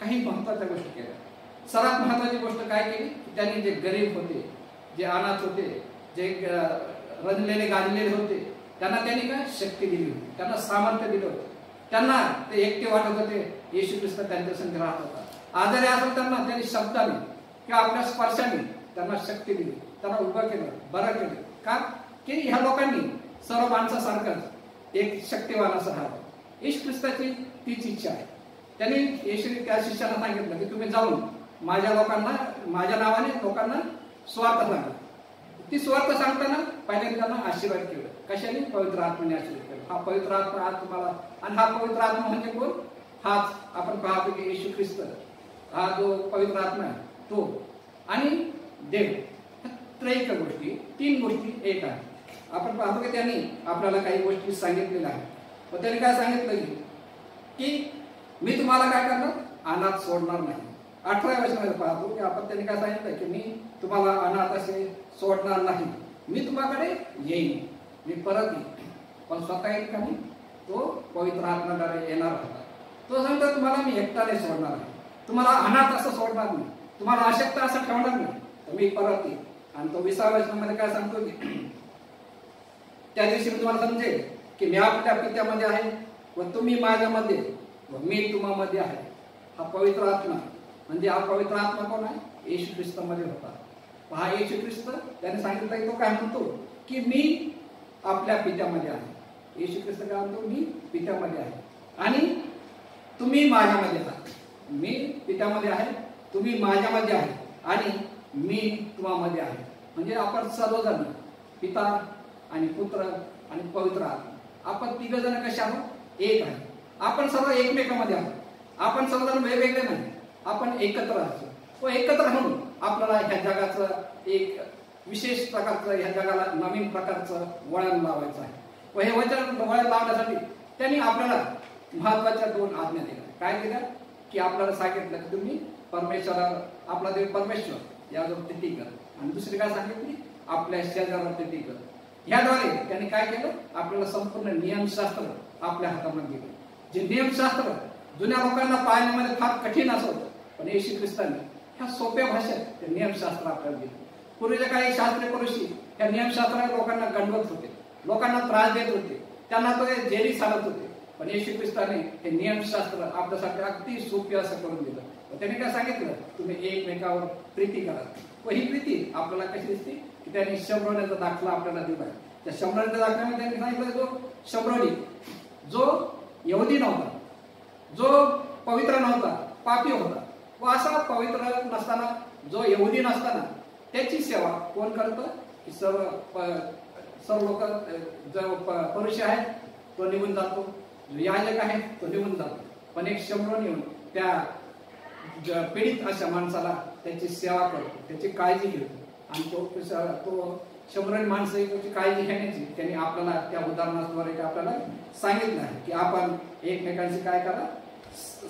काही महत्वाच्या गोष्टी केल्या. सर्वात महत्वाची गोष्ट काय केली, त्यांनी जे गरीब होते, जे अनाथ होते, जे रंजलेले गाजलेले होते, त्यांना त्यांनी काय शक्ती दिली होती, त्यांना सामर्थ्य दिलं होतं. त्यांना ते एकटे वाटत होते, येशू ख्रिस्त त्यांच्या संग राहत होता. आजारी असेल त्यांना त्यांनी शब्दाने किंवा आपल्या स्पर्शाने त्यांना शक्ती दिली, त्यांना उभं केलं, बरं केलं. का की ह्या लोकांनी सर्व माणसासारखंच एक शक्तिवान असं राहावं. येशू ख्रिस्ताची तीच इच्छा आहे. त्यांनी येशूने त्या शिष्याला सांगितलं की तुम्ही जाऊन माझ्या नावाने लोकांना स्वार्थ सांगा. ती स्वार्थ सांगताना पहिल्यांदा त्यांना आशीर्वाद केलं. कशाने? पवित्र आत्म्याने आशीर्वाद केलं. हा पवित्र आत्मा आज तुम्हाला, आणि हा पवित्र आत्मा म्हणजे कोण? हाच आपण पाहतो की येशू ख्रिस्त हा जो पवित्र आत्मा आहे तो आणि देव, त्रैक गोष्टी, 3 गोष्टी एक आहे. आपण पाहतो की त्यांनी आपल्याला काही गोष्टी सांगितलेल्या आहेत. व त्यांनी काय सांगितलं की मी तुम्हाला काय करणार, अनाथ सोडणार नाही. 18व्या वचनामध्ये पाहतो की आपण त्यांनी काय सांगितलं की मी तुम्हाला अनाथ असे सोडणार नाही, मी तुम्हाकडे येईन, मी परत येईन. पण स्वतः येईल का नाही, तो पवित्र आत्म्याद्वारे येणार होता. तो सांगतो तुम्हाला मी एकट्याने सोडणार आहे, तुम्हाला अनाथ असं सोडणार नाही, तुम्हाला अशक्त असं ठेवणार नाही, तर मी परत येईल. आणि तो 20व्या वचनामध्ये काय सांगतो की त्या दिवशी मी तुम्हाला समजेल की मी आपल्या पित्यामध्ये आहे व तुम्ही माझ्यामध्ये व मी तुम्हामध्ये आहे. हा पवित्र आत्मा म्हणजे हा पवित्र आत्मा कोण आहे? येशू ख्रिस्तामध्ये होता. हा येशू ख्रिस्त त्याने सांगितलं की तो काय म्हणतो की मी आपल्या पित्यामध्ये आहे. येशू ख्रिस्त काय म्हणतो, मी पित्यामध्ये आहे आणि तुम्ही माझ्यामध्ये आहात. मी पित्यामध्ये आहे, तुम्ही माझ्यामध्ये आहे आणि मी तुम्हामध्ये आहे. म्हणजे आपण सर्वजण पिता आणि पुत्र आणि पवित्र आत्मा आपण 3 जण कसे आहोत, एक आहे. आपण सर्व एकमेकांमध्ये आहोत. आपण सर्वजण वेगवेगळे नाही, आपण एकत्र असतो. व एकत्र म्हणून आपल्याला ह्या जगाचं एक विशेष प्रकारचं, ह्या जगाला नवीन प्रकारचं वळण लावायचं आहे. व हे वळण लावण्यासाठी त्यांनी आपल्याला महत्वाच्या 2 आज्ञा दिल्या. काय दिल्या की आपल्याला सांगितलं की तुम्ही आपला देव परमेश्वर यावर प्रीती कर, आणि दुसरी काय सांगितली, आपल्या शेजारावर प्रीती कर. याद्वारे त्यांनी काय केलं, आपल्याला संपूर्ण नियमशास्त्र आपल्या हातामध्ये दिलं. जे नियमशास्त्र जुन्या लोकांना पाळण्यामध्ये फार कठीण असं होतं, पण येशू ख्रिस्तांनी ह्या सोप्या भाषेत ते नियमशास्त्र आपल्याला दिलं. पूर्वीच्या काही शास्त्री पुरुषी ह्या नियमशास्त्राने लोकांना गंडवत होते, लोकांना त्रास देत होते, त्यांना तो जेरी चालत होते. पण येशू ख्रिस्ताने हे नियमशास्त्र आपल्यासाठी अगदी सोपे असं करून दिलं. त्यांनी काय सांगितलं, तुम्ही एकमेकावर प्रीती करा. व ही प्रीती आपल्याला कशी दिसते की त्यांनी शंभरण्याचा दाखला आपल्याला दिला. त्या शंभरण्याच्या दाखल्यामध्ये त्यांनी सांगितलं जो शंभरणी जो यहुदी नव्हता, जो पवित्र नव्हता, पापी होता. व असा पवित्र नसताना, जो यहुदी नसताना त्याची सेवा कोण करतं की सर्व लोक, जो पुरुष आहे तो निघून जातो, जो याजक आहे तो निघून जातो, पण एक शमरोन येऊन त्या पीडित अशा माणसाला त्याची सेवा करतो, त्याची काळजी घेतो. आणि तो शंभर माणसं त्याची काळजी घेण्याची त्यांनी आपल्याला त्या उदाहरणाद्वारे आपल्याला सांगितलं आहे की आपण एकमेकांची काय करा,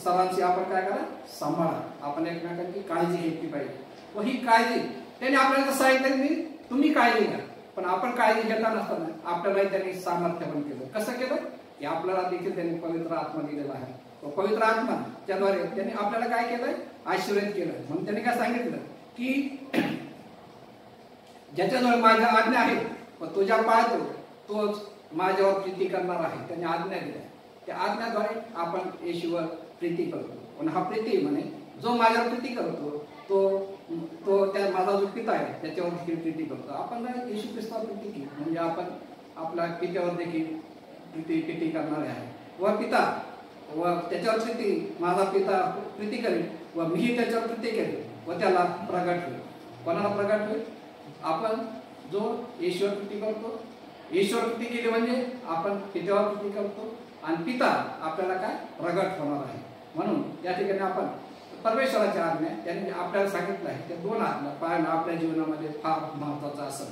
सर्वांची आपण काय करा, सांभाळा, आपण एकमेकांची काळजी घेतली पाहिजे. व ही काळजी त्यांनी आपल्याला सांगितलं की तुम्ही काळजी घ्या, पण आपण काळजी घेता नसताना आपल्याला त्यांनी सामर्थ्य पण केलं. कसं केलं की आपल्याला देखील त्यांनी पवित्र आत्मा दिलेला आहे. पवित्र आत्मा त्याद्वारे त्यांनी आपल्याला काय केलंय, आशीर्वाद केलं. म्हणून त्यांनी काय सांगितलं की ज्याच्याजवळ माझ्या आज्ञा आहे व तुझ्या पाळतो तोच माझ्यावर प्रीती करणार आहे. त्यांनी आज्ञा दिल्या, त्या आज्ञाद्वारे आपण येशूवर प्रीती करतो. पण हा प्रीती म्हणे जो माझ्यावर प्रीती करतो तो त्या माझा जो पिता आहे त्याच्यावर देखील प्रीती करतो. आपण येशू ख्रिस्तावर प्रीती केली म्हणजे आपण आपल्या पित्यावर देखील प्रीती करणारे आहे. व पिता व त्याच्यावर प्रीती, माझा पिता प्रीती करेल व मीही त्याच्यावर प्रीती करेल व त्याला प्रगट होईल. कोणाला प्रगट होईल? आपण जो येशूवर प्रीती करतो, येशूवर प्रीती केली म्हणजे आपण पित्यावर प्रीती करतो आणि पिता आपल्याला काय प्रगट होणार आहे. म्हणून या ठिकाणी आपण परमेश्वराच्या आज्ञा त्यांनी आपल्याला सांगितलं आहे, त्या दोन आज्ञा पाळणं आपल्या जीवनामध्ये फार महत्वाचं असं.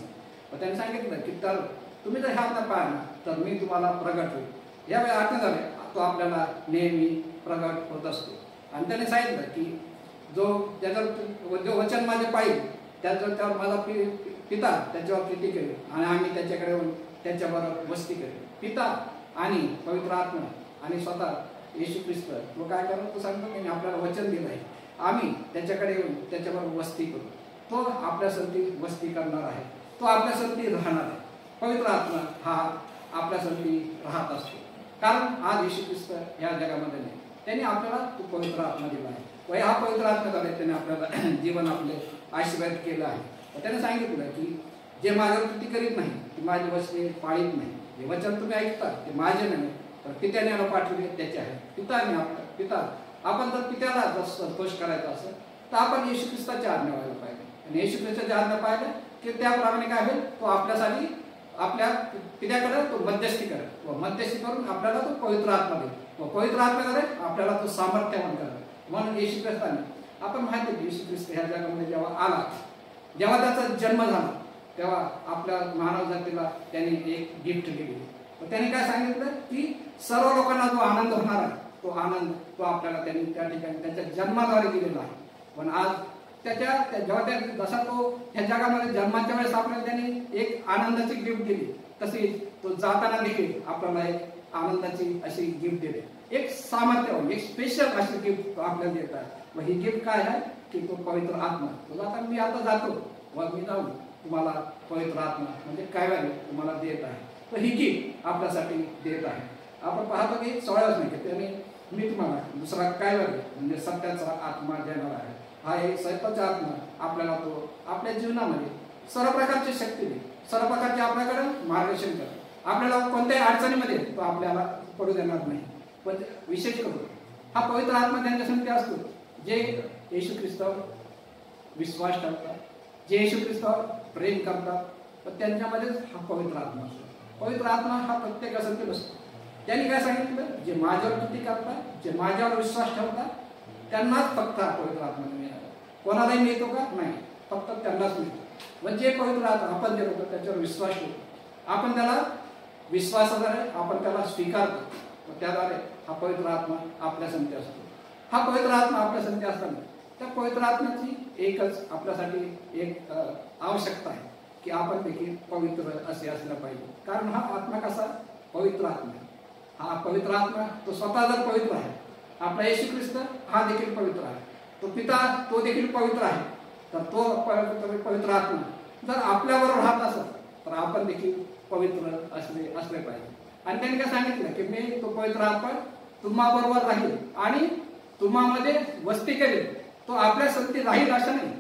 व त्यांनी सांगितलं की तर तुम्ही जर ह्या आज्ञा पाळणं तर मी तुम्हाला प्रगट होईल. यावेळी आज्ञा झाले तो आपल्याला नेहमी प्रगट होत असतो. आणि त्याने सांगितलं की जो वचन माझे पाहिजे त्याच्यावर माझा पिता त्याच्यावर प्रीती करेल आणि आम्ही त्याच्याकडे येऊन त्याच्याबरोबर वस्ती करेल. पिता आणि पवित्र आत्मा आणि स्वतः येशू ख्रिस्त तो काय करतो, तो सांगतो त्यांनी आपल्याला वचन दिलं आहे, आम्ही त्याच्याकडे येऊन त्याच्याबरोबर वस्ती करू. तो आपल्यासाठी वस्ती करणार आहे, तो आपल्यासाठी राहणार आहे. पवित्र आत्मा हा आपल्यासाठी राहत असतो. कारण आज येशू ख्रिस्त या जगामध्ये नाही, त्यांनी आपल्याला तो पवित्र आत्मा दिला आहे व हा पवित्र आत्म्याद्वारे त्याने आपल्याला जीवन आपले आशीर्वाद केलं आहे. त्याने सांगितलं की जे माझ्यावर प्रीती करीत नाही ते माझे वचने पाळीत नाही. जे वचन तुम्ही ऐकता ते माझे नाही तर पित्याने मला पाठवले त्याचे आहे. पिता आपण जर पित्याला जर संतोष करायचा असेल तर आपण येशू ख्रिस्ताच्या आज्ञा व्हायला पाहिजे. आणि येशू ख्रिस्ताच्या आज्ञा पाहिजे की त्याप्रमाणे काय होईल, तो आपल्यासाठी आपल्या पित्याकडे तो मध्यस्थी करेल व मध्यस्थी करून आपल्याला तो पवित्र आत्मा देईल व पवित्र आत्म्याद्वारे आपल्याला तो सामर्थ्यवान करेल. म्हणून येशू ख्रिस्ताने आपण माहिती आहे येशू ख्रिस्त ह्या जगामध्ये जेव्हा आला, जेव्हा त्याचा जन्म झाला तेव्हा आपल्या मानव जातीला त्यांनी एक गिफ्ट दिली. त्याने काय सांगितलं की सर्व लोकांना जो आनंद होणार आहे तो आनंद तो आपल्याला त्यांनी त्या ठिकाणी त्याच्या जन्माद्वारे दिलेला आहे. पण आज जेव्हा जसा तो ह्या जगामध्ये जन्माच्या वेळेस आपल्याला त्यांनी एक आनंदाची गिफ्ट दिली, तशी तो जाताना देखील आपल्याला एक आनंदाची अशी गिफ्ट दिली. एक सामर्थ्य, एक स्पेशल अशी गिफ्ट आपल्याला देत आहे. व ही गिफ्ट काय आहे की तो पवित्र आत्मा. तो जाता मी आता जातो व मी जाऊन तुम्हाला पवित्र आत्मा म्हणजे काय तुम्हाला देत आहे. तर ही गिफ्ट आपल्यासाठी देत आहे. आपण पाहतो की 16 नाही त्याने मी तुम्हाला दुसरा काय म्हणजे सत्याचा आत्मा देणार आहे. हा एक सत्याचा आत्मा आपल्याला तो आपल्या जीवनामध्ये सर्व प्रकारची शक्ती देईल, सर्व प्रकारचे आपल्याकडे मार्गदर्शन करेल. आपल्याला कोणत्याही अडचणीमध्ये तो आपल्याला पडू देणार नाही. पण विशेष करून हा पवित्र आत्मा त्यांच्यासाठी असतो जे येशू ख्रिस्तावर विश्वास ठेवतात, जे येशू ख्रिस्तावर प्रेम करतात, पण त्यांच्यामध्येच हा पवित्र आत्मा असतो. पवित्र आत्मा हा प्रत्येकासाठी नसतो. त्यांनी काय सांगितलं, जे माझ्यावर प्रीती करतात, जे माझ्यावर विश्वास ठेवतात त्यांनाच फक्त हा पवित्र आत्मा मिळाला. कोणालाही मिळतो का? नाही, फक्त त्यांनाच मिळतो. म्हणजे पवित्र आत्मा आपण जे लोक त्याच्यावर विश्वास ठेवतो, आपण त्याला विश्वासाद्वारे आपण त्याला स्वीकारतो, त्याद्वारे हा पवित्र आत्मा आपल्या संती असतो. हा पवित्र आत्मा आपल्या संती असताना त्या पवित्र आत्म्याची एकच आपल्यासाठी एक आवश्यकता आहे की आपण देखील पवित्र असे असलं पाहिजे. कारण हा आत्मा कसा पवित्र आत्मा, हा पवित्र आत्मा तो स्वतः जर पवित्र आहे, आपला येशू ख्रिस्त हा देखील पवित्र आहे, तो पिता तो देखील पवित्र आहे, तर तो पवित्र आत्मा जर आपल्याबरोबर राहत असेल तर आपण देखील पवित्र असले पाहिजे. आणि त्यांनी काय सांगितलं की मी तो पवित्र आत्मा तुम्हाबरोबर राहील आणि तुम्हामध्ये वस्ती करेल. तो आपल्या संती राहील असं नाही,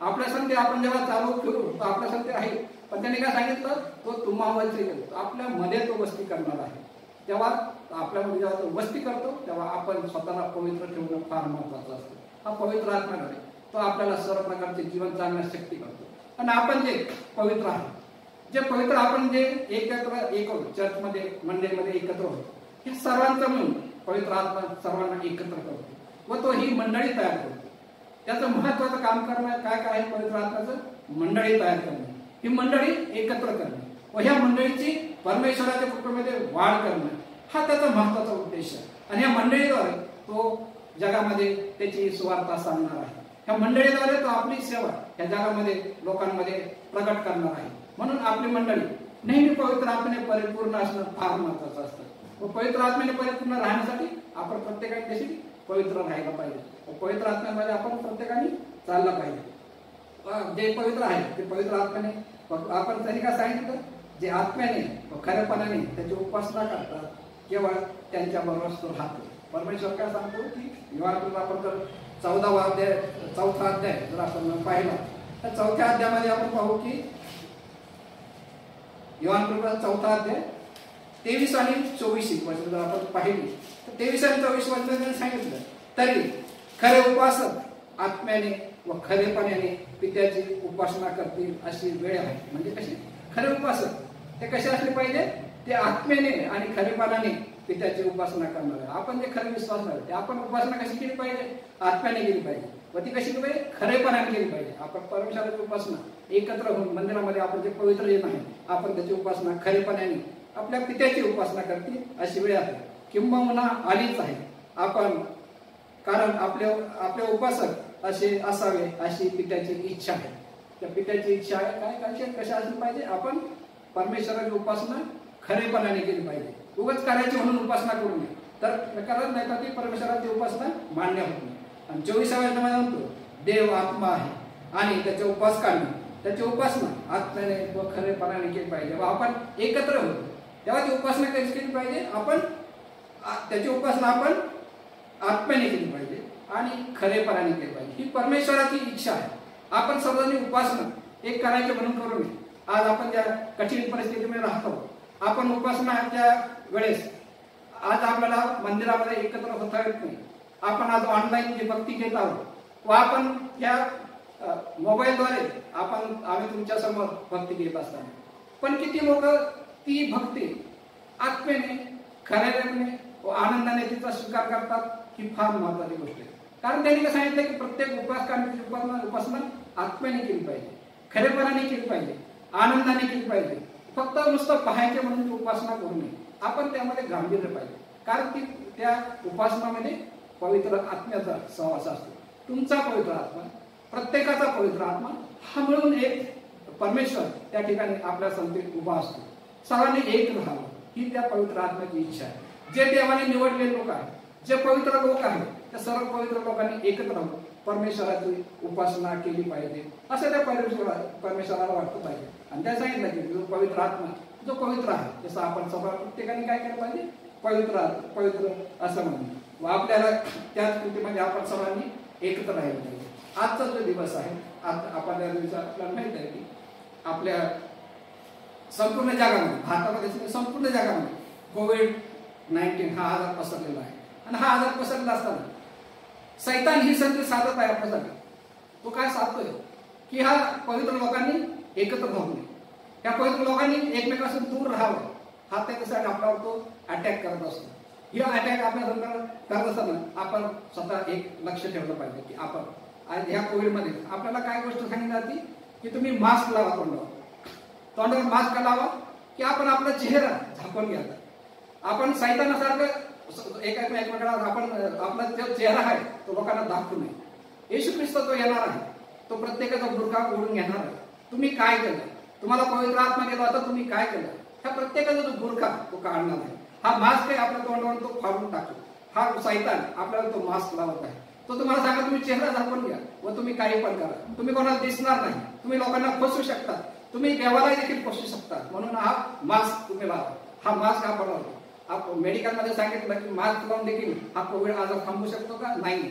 आपल्या संधी आपण जेव्हा चालू फिरू तो आपल्या संधी राहील, पण त्यांनी काय सांगितलं तो तुम्हामध्ये आपल्या मध्ये तो वस्ती करणार आहे. तेव्हा तर आपल्यामध्ये जेव्हा वस्ती करतो तेव्हा आपण स्वतःला पवित्र ठेवणं फार महत्वाचं असतं. हा पवित्र आत्मा आहे, तो आपल्याला सर्व प्रकारचे जीवन जगण्यास शक्ती करतो. आणि आपण जे पवित्र आहे, जे पवित्र आपण जे एकत्र चर्चमध्ये मंडळीमध्ये एकत्र होतो, हे सर्वांचं म्हणून पवित्र आत्मा सर्वांना एकत्र करतो व तो ही मंडळी तयार करतो. त्याचं महत्वाचं काम करणं काय काय आहे? पवित्र आत्म्याचं मंडळी तयार करणे, ही मंडळी एकत्र करणे व ह्या मंडळीची परमेश्वराच्या कृपेमध्ये वाढ करणं, हा त्याचा महत्वाचा उद्देश आहे. आणि या मंडळीद्वारे तो जगामध्ये त्याची सुवार्ता सांगणार आहे. ह्या मंडळीद्वारे तो आपली सेवा या जगामध्ये लोकांमध्ये प्रकट करणार आहे. म्हणून आपली मंडळी नेहमी पवित्र आत्म्याने परिपूर्ण असणं फार महत्वाचं असतं. व पवित्र आत्म्याने परिपूर्ण राहण्यासाठी आपण प्रत्येकाने देखील पवित्र राहायला पाहिजे व पवित्र आत्म्यामध्ये आपण प्रत्येकाने चालला पाहिजे. जे पवित्र आहे ते पवित्र आत्म्याने, आपण तरी काय सांगितलं, जे आत्म्याने व खऱ्यापणाने त्याची उपासना करतात केवळ त्यांच्या बरोबर तो राहतो. परमेश्वर काय सांगतो की योहान आपण जर 14वा अध्याय 4था अध्याय जर आपण पाहिला तर 4थ्या अध्यायामध्ये आपण पाहू की योहान 4था अध्याय 23 आणि 24 वचन जर आपण पाहिली तर 23 आणि 24 वचनात सांगितलं, तरी खरे उपासक आत्म्याने व खरेपणाने पित्याची उपासना करतील अशी वेळ आहे. म्हणजे कशी? खरे उपासक ते कसे असले पाहिजे? ते आत्म्याने आणि खरेपणाने पित्याची उपासना करणार आहे. आपण जे खरे विश्वास आहे ते आपण उपासना कशी केली पाहिजे? आत्म्याने केली पाहिजे व ती कशी केली पाहिजे? खरेपणाने केली पाहिजे. आपण परमेश्वराची उपासना एकत्र होऊन मंदिरामध्ये आपण जे पवित्र जन आहे आपण त्याची उपासना खरेपणाने आपल्या पित्याची उपासना करतील अशी वेळ आहे, किंबहुना आलीच आहे. आपण कारण आपले उपासक असे असावे अशी पित्याची इच्छा आहे. त्या पित्याची इच्छा आहे काय? कशा असली पाहिजे? आपण परमेश्वराची उपासना खरेपणाने केली पाहिजे. उगाच करायची म्हणून उपासना करू नये, तर कारण नाही तर ती परमेश्वराची उपासना मान्य होत नाही. आणि 24व्या मध्ये म्हणतो देव आत्मा आहे आणि त्याच्या उपासकांनी त्याची उपासना आत्म्याने व खरेपणाने केली पाहिजे. जेव्हा आपण एकत्र होतो तेव्हा ती उपासना कशी केली पाहिजे? आपण त्याची उपासना आपण आत्म्याने केली पाहिजे आणि खरेपणाने केली पाहिजे. ही परमेश्वराची इच्छा आहे. आपण सर्वांनी उपासना एक करायची म्हणून करू नये. आज आपण ज्या कठीण परिस्थितीमध्ये राहतो, आपण उपासनाच्या वेळेस आज आपल्याला मंदिरामध्ये एकत्र होता येत नाही. आपण आज ऑनलाईन जी भक्ती घेत आहोत व आपण या मोबाईलद्वारे आम्ही तुमच्या समोर भक्ती घेत असताना पण किती लोक ती भक्ती आत्म्याने खऱ्याने व आनंदाने तिचा स्वीकार करतात, ही फार महत्वाची गोष्ट आहे. कारण त्यांनी काय सांगितलं की प्रत्येक उपासकांची उपासना आत्म्याने केली पाहिजे, खरेपणाने केली पाहिजे, आनंदाने केली पाहिजे. फक्त नुसतं पाहायचे म्हणून ती उपासना करू नये. आपण त्यामध्ये गांभीर्य पाहिजे, कारण ती त्या उपासनामध्ये पवित्र आत्म्याचा सहवास असतो. तुमचा पवित्र आत्मा, प्रत्येकाचा पवित्र आत्मा हा मिळून एक परमेश्वर त्या ठिकाणी आपल्या संगतीत उभा असतो. सर्वांनी एक राहावं ही त्या पवित्र आत्म्याची इच्छा आहे. जे देवाने निवडलेले लोक आहेत, जे पवित्र लोक आहेत, त्या सर्व पवित्र लोकांनी एकत्र राहून परमेश्वराची उपासना केली पाहिजे असं त्या परमेश्वराला वाटतं पाहिजे. आणि त्या सांगितलं की जो पवित्र आत्मा जो पवित्र आहे तसं आपण सगळं प्रत्येकाने काय केलं पाहिजे? पवित्र असं म्हणून व आपल्याला त्याच कृतीमध्ये आपण सर्वांनी एकत्र राहिलं पाहिजे. आजचा जो दिवस आहे, आपण त्या दिवसात आपल्याला माहित आहे की आपल्या संपूर्ण जगामध्ये, भारतामध्ये संपूर्ण जगामध्ये कोविड-19 हा आजार पसरलेला आहे. आणि हा आजार पसरला असताना सैतान ही संधी साधत आहे आपल्यासाठी. तो काय साधतोय की हा पवित्र लोकांनी एकत्र राहू नये, या पवित्र लोकांनी एकमेकांपासून दूर राहावं, हा त्याच्यासाठी आपल्यावर तो अटॅक करत असतो. ही अटॅक आपल्या करत असताना आपण स्वतः एक लक्ष ठेवलं पाहिजे की आपण आज ह्या कोविडमध्ये आपल्याला काय गोष्ट सांगितली जाते की तुम्ही मास्क लावा, तोंडावर मास्क लावा, की आपण आपला चेहरा झाकून घ्यायचा. आपण सैतानासारखं एकमेकांना आपण आपला जो चेहरा आहे तो लोकांना दाखवू नये. येशू ख्रिस्त तो येणार आहे, तो प्रत्येकाचा बुरखा ओढून घेणार आहे. तुम्ही काय केलं? तुम्हाला पवित्र आत्मा गेला होता, तुम्ही काय केलं? ह्या प्रत्येकाचा जो बुरखा तो काढणार आहे. हा मास्क आहे आपल्या तोंडावर तो फाडून टाकतो. हा सैतान आपल्याला तो मास्क लावत आहे. तो तुम्हाला सांगा तुम्ही चेहरा झाकून घ्या व तुम्ही काही पण करा, तुम्ही कोणाला दिसणार नाही, तुम्ही लोकांना फसवू शकता, तुम्ही देवाला देखील फसवू शकता. म्हणून हा मास्क तुम्ही लावा. हा मास्क आपण लावतो. आपण मेडिकलमध्ये सांगितलं की मास्क लावून देखील हा कोविड आजार थांबू शकतो का? नाही.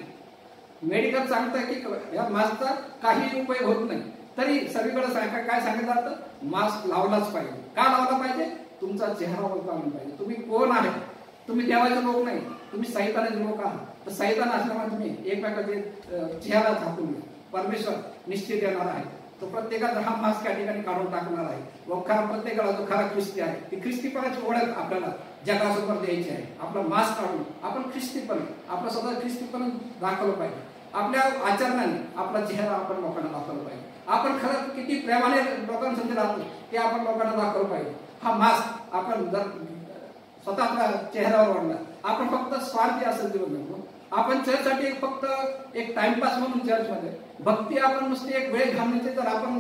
मेडिकल सांगतं की या मास्कचा काही उपयोग होत नाही, तरी सगळीकडे काय सांगितलं जातं? मास्क लावलाच पाहिजे. का लावला पाहिजे? तुमचा चेहरा ओळखला पाहिजे. तुम्ही कोण आहे तुम्ही देवाचे लोक नाही, तुम्ही सैतानाचे लोक आहात. तर सैतान असल्यामुळे तुम्ही एकमेकाचे चेहरा झाकून घ्या. परमेश्वर निश्चित येणार आहे. तो प्रत्येकाचा हा मास्क या ठिकाणी काढून टाकणार आहे. व खरा प्रत्येकाला जो खरा ख्रिस्ती आहे, ती ख्रिस्तीपणाची ओळख आपल्याला जगासमोर द्यायची आहे. आपला मास्क काढून आपण ख्रिस्तीपण, आपलं स्वतः ख्रिस्तीपण दाखवलं पाहिजे. आपल्या आचरणाने आपला चेहरा आपण लोकांना दाखवला पाहिजे. आपण खरं किती प्रेमाने लोकांसमोर राहतो ते आपण लोकांना दाखवलं पाहिजे. हा मास्क आपण जर स्वतः आपल्या चेहऱ्यावर ओढला, आपण फक्त स्वार्थी असेल दिवस नको. आपण चर्चसाठी फक्त एक टाइमपास म्हणून चर्चमध्ये भक्ती आपण नुसती एक वेळ घालण्याचे जर आपण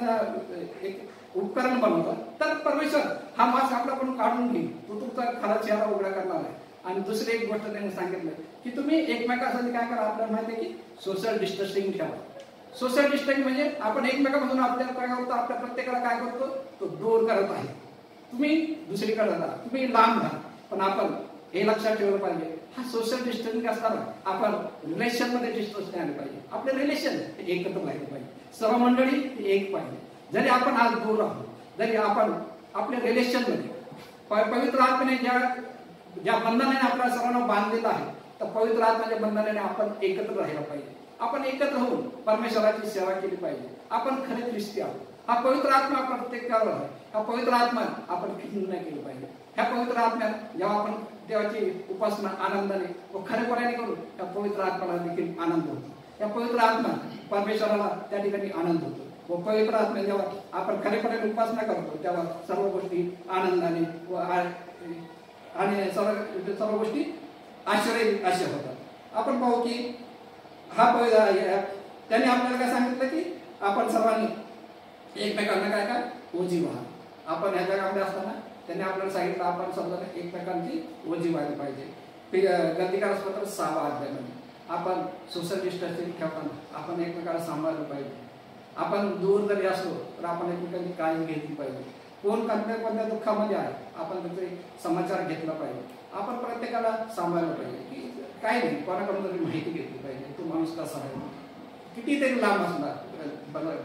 एक उपकरण बनवलं, तर परमेश्वर हा मास्क आपल्याकडून काढून घेईल. तो तुमचा खरा चेहरा उघडा करणार आहे. आणि दुसरी एक गोष्ट त्यांनी सांगितलं की तुम्ही एकमेकांसाठी काय करा. आपल्याला माहिती आहे की सोशल डिस्टन्सिंग ठेवा. सोशल डिस्टन्सिंग म्हणजे आपण एकमेकांपासून आपल्याला काय करतो, आपल्या प्रत्येकाला काय करतो, तो दूर करत आहे. तुम्ही दुसरीकडे जा, तुम्ही लांब राहा. पण आपण हे लक्षात ठेवलं पाहिजे, हा सोशल डिस्टन्सिंग असताना आपण रिलेशन मध्ये डिस्टन्स नाही आले पाहिजे. आपले रिलेशन एकत्र राहिले पाहिजे. सर्व मंडळी एक पाहिजे. जरी आपण आज दूर आहोत, जरी आपण आपल्या रिलेशन मध्ये पवित्र आत्म्याने ज्या बंधनाने आपल्या सर्वांना बांधलेलं आहे, तर पवित्र आत्म्याच्या बंधनाने आपण एकत्र राहिला पाहिजे. आपण एकत्र होऊन परमेश्वराची सेवा केली पाहिजे. आपण खरे ख्रिस्ती आहोत. हा पवित्र आत्मा प्रत्येकावर आहे. हा पवित्र आत्मा आपण खिन्न नाही केली पाहिजे. ह्या पवित्र आत्म्यात जेव्हा आपण देवाची उपासना आनंदाने व खरेपणाने करू, त्या पवित्र आत्म्याला देखील आनंद होतो. या पवित्र आत्मा परमेश्वराला त्या ठिकाणी आनंद होतो. व पवित्र आत्मा जेव्हा आपण खरेपणाने उपासना करतो, तेव्हा सर्व गोष्टी आनंदाने व आणि सर्व गोष्टी आश्चर्य होतात. आपण पाहू की हा त्याने आपल्याला काय सांगितलं की आपण सर्वांनी एकमेकांना काय काय ओझी व्हा. आपण ह्या जगामध्ये असताना त्यांनी आपल्याला सांगितलं आपण समजा एकमेकांची ओझी व्हायला पाहिजे. गलतीकारपत्र 6 अध्यायामध्ये आपण सोशल डिस्टन्सिंग ठेवताना आपण एकमेकाला सांभाळलं पाहिजे. आपण दूर जरी असलो तर आपण एकमेकांची काळजी घेतली पाहिजे. कोण कोणत्या दुःखामध्ये आहे आपण त्याचे समाचार घेतला पाहिजे. आपण प्रत्येकाला सांभाळलं पाहिजे की काय नाही, कोणाकडून तरी माहिती घेतली पाहिजे. तो माणूस कसा आहे, कितीतरी लांब असला,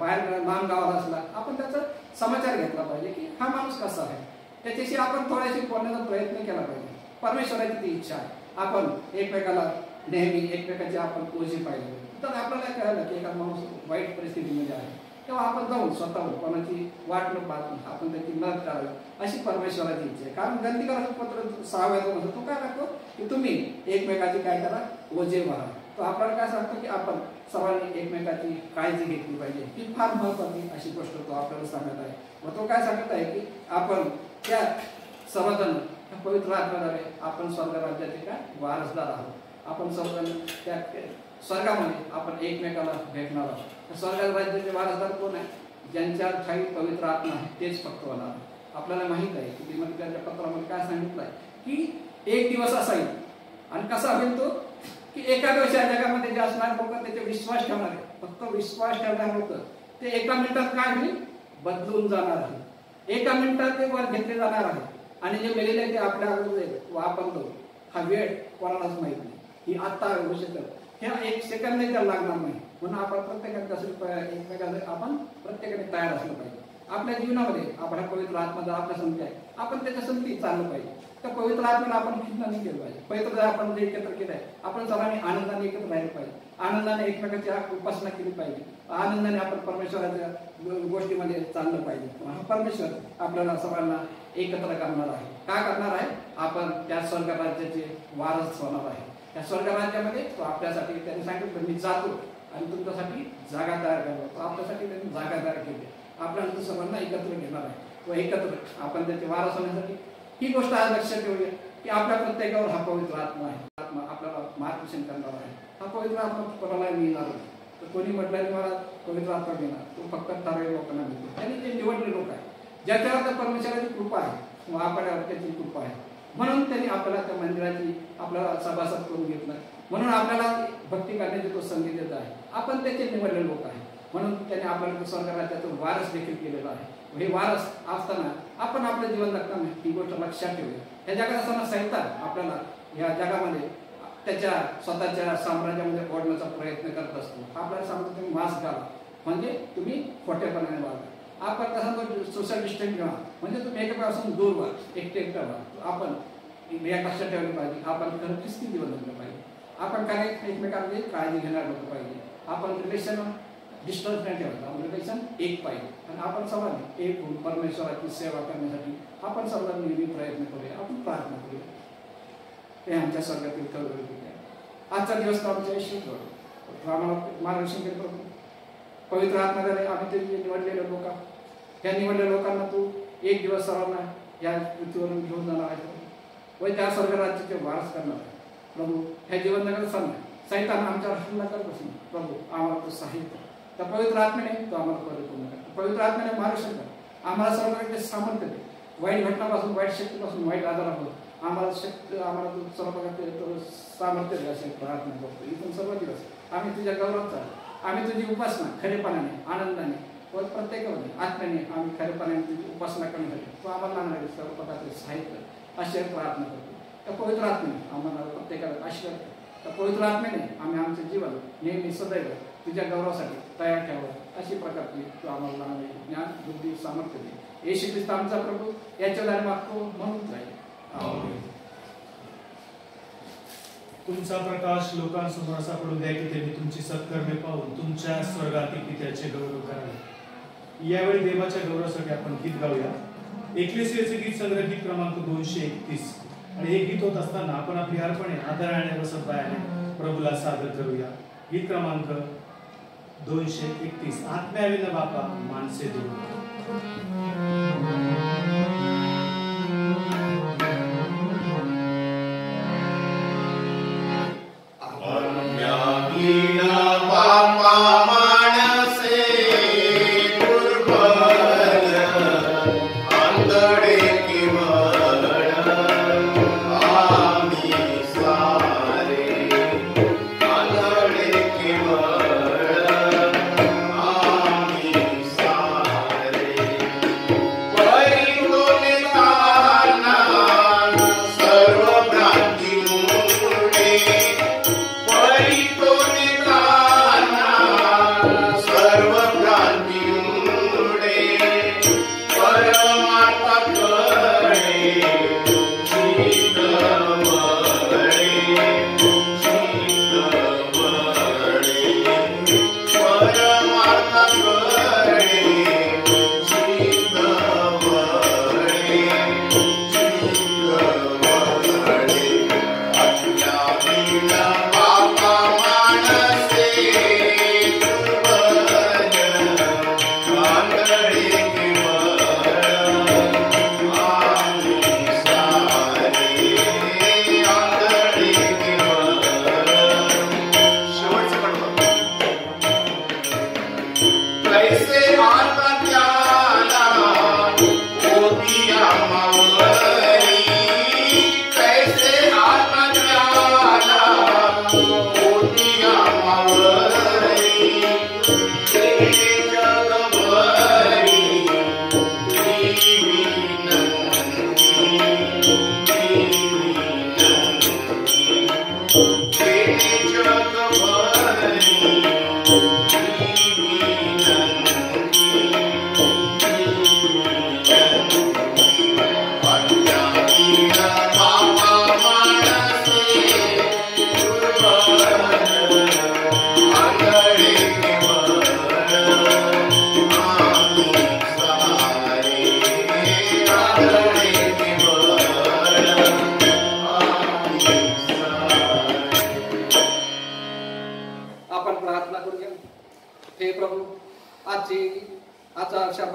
बाहेर लांब गावात असला, आपण त्याचा समाचार घेतला पाहिजे की हा माणूस कसा आहे. त्याच्याशी आपण थोड्याशी बोलण्याचा प्रयत्न केला पाहिजे. परमेश्वराची ती इच्छा आहे आपण एकमेकाला नेहमी एकमेकाची आपण ओझी पाहिजे. तर आपल्याला कळलं की एका माणूस वाईट परिस्थितीमध्ये आहे, तेव्हा आपण जाऊन स्वतःहून कोणाची वाट न पाहून आपण त्याची मदत करावी, अशी परमेश्वराची इच्छा आहे. कारण गलतीकारपत्र 6 तो काय लागतो की तुम्ही एकमेकाची काय करा, ओझे व्हा. तो आपल्याला काय सांगतो की आपण सर्वांनी एकमेकाची काळजी घेतली पाहिजे. ही फार महत्वाची अशी गोष्ट तो आपल्याला सांगत आहे. व तो काय सांगत आहे की आपण त्या सर्वजण पवित्र आत्म्याद्वारे आपण स्वर्ग राज्याचे काय वारसदार आहोत. आपण सर्वजण त्या स्वर्गामध्ये आपण एकमेकाला भेटणार आहोत. स्वर्ग राज्याचे वारसदार कोण आहे? ज्यांच्या ठाई पवित्र आत्मा आहे तेच फक्त होणार. आपल्याला माहित आहे की त्यांच्या पत्रामध्ये काय सांगितलं आहे की एक दिवस असा येईल आणि कसा होईल तो की एका दिवशी या जगामध्ये जे असणार लोक त्याचे विश्वास ठेवणार आहे. फक्त विश्वास ठेवणार होतं ते एका मिनिटात काय होईल, बदलून जाणार आहे. एका मिनिटात ते वर घेतले जाणार आहे. आणि जे मेलेले ते आपल्या अगोदर वापरतो. हा वेळ कोणालाच माहित नाही. ही आता होऊ शकत, ह्या एक सेकंदही त्याला लागणार नाही. म्हणून आपण प्रत्येकाने एकमेकांना आपण प्रत्येकाने तयार असलं पाहिजे. आपल्या जीवनामध्ये आपण पवित्र आत्मा जर आपल्या संगती आहे, आपण त्याच्या संगती चाललं पाहिजे. त्या पवित्र आत्म्याला आपण खिन्न नाही केलं पाहिजे. पवित्र आपण जे एकत्र केलं आहे, आपण सर्वांनी आनंदाने एकत्र राहिलं पाहिजे. आनंदाने एकमेकांची उपासना केली पाहिजे. आनंदाने आपण परमेश्वराच्या गोष्टीमध्ये चाललं पाहिजे. हा परमेश्वर आपल्याला सर्वांना एकत्र करणार आहे. काय करणार आहे? आपण त्या स्वर्ग राज्याचे वारस होणार आहे. त्या स्वर्ग राज्यामध्ये तो आपल्यासाठी त्यांनी सांगितलं मी जातो आणि तुमच्यासाठी जागा तयार करतो. तो आपल्यासाठी त्यांनी जागा तयार केली. आपल्याला सर्वांना एकत्र घेणार आहे व एकत्र आपण त्याचे वारस होण्यासाठी ही गोष्ट आज लक्षात ठेवूया की आपल्या प्रत्येकावर हा पवित्र आत्मा आहे. आत्मा आपल्याला मार्गदर्शन करणार आहे. हा पवित्र आत्मा कोणाला मिळणार नाही. तर कोणी म्हटलं की मला पवित्र आत्मा मिळणार, तो फक्त ठराविक लोकांना मिळतो. त्यांनी जे निवडले लोक आहेत ज्याच्यावर त्या परमेश्वराची कृपा आहे व आपल्यावर त्याची कृपा आहे. म्हणून त्यांनी आपल्याला त्या मंदिराची आपल्याला सभासद करून घेतलं. म्हणून आपल्याला भक्ती करण्याची तो संधी देत आहे. आपण त्याचे निवडले लोक आहे. म्हणून त्यांनी आपल्याला स्वर्ग राज्यातून वारस देखील केलेला आहे. हे वारस असताना आपण आपलं जीवन जगताना ही गोष्ट लक्षात ठेवूया. या जगात असताना सैतान आपल्याला या जगामध्ये त्याच्या स्वतःच्या साम्राज्यामध्ये ओढण्याचा प्रयत्न करत असतो. आपल्याला सांगतो तुम्ही मास्क घाला म्हणजे तुम्ही खोटेपणाने वागा. आपण तसा सोशल डिस्टन्स घ्या म्हणजे तुम्ही एकमेकांपासून दूर व्हा, एकटे व्हा. आपण एक लक्षात ठेवलं पाहिजे, आपण खरं ख्रिस्ती जीवन जगलं पाहिजे. आपण काय एकमेकांची काळजी घेणार लोक पाहिजे. आपण रिलेशन डिस्टन्स नाही ठेवायचं, आपण रिलेशन एक पाहिजे. आणि आपण सर्वांनी एक होऊन परमेश्वराची सेवा करण्यासाठी आपण सर्वांनी नेहमी प्रयत्न करूया, आपण प्रार्थना करूया. हे आमच्या स्वर्गातील कळवळी आहे. आजचा दिवस आमच्या शुभ आम्हाला मार्गदर्शन केलं प्रभू. पवित्र आत्म्याद्वारे आम्ही ते निवडलेले लोक, ह्या निवडलेल्या लोकांना तू एक दिवस सर्वांना या पृथ्वीवरून घेऊन जाणार आहे व त्या स्वर्ग राज्याचे वारस करणार आहे प्रभू. ह्या जीवन जगात सांगणार सैतान आमच्यावर हल्ला करत असून प्रभू आम्हाला तू सहाय्य कर. त्या पवित्र आत्म्याने तो आम्हाला परिपूर्ण कर. पवित्र आत्म्याने मार्गदर्शन कर. आम्हाला सर्व सामर्थ्य दे. वाईट घटनापासून, वाईट शक्तीपासून, वाईट आजारापासून आम्हाला आम्हाला तू सर्व प्रकारचे सामर्थ्य दे असे प्रार्थना करतो. इथून सर्व दिवस आम्ही तुझ्या गौरवाचा, आम्ही तुझी उपासना खरेपणाने, आनंदाने व प्रत्येकाने आत्म्याने आम्ही खरेपणाने तुझी उपासना करण्यासाठी तू आम्हाला आणणारे सर्व प्रकारचे साहित्य अशी प्रार्थना करतो. त्या पवित्र आत्म्याने आम्हाला प्रत्येकाला आशीर्वाद कर. त्या पवित्र आत्म्याने आम्ही आमचे जीवन नेहमी सदैव तुझ्या गौरवासाठी तयार ठेवावं अशी प्रकारची तू आम्हाला आणणारे ज्ञान, बुद्धी, सामर्थ्य दे. येशू ख्रिस्त आमचा प्रभू याच्या द्वारे मागतो म्हणून जाईल. तुमचा प्रकाश लोकांसमोर असा पडू द्या की त्यांनी तुमची सत्कर्मे पाहून तुमच्या स्वर्गातील पित्याचे गौरव करावे. यावेळी देवाच्या गौरवासाठी आपण गीत गाऊया. एकलेसियाचे गीत संग्रह गीत क्रमांक 231. आणि हे गीत होत असताना आपण आपली अर्पणे आदराने व सद्भावाने प्रभूला सादर करूया. गीत क्रमांक 231. आत्म्याविन बापा माणसे दूर.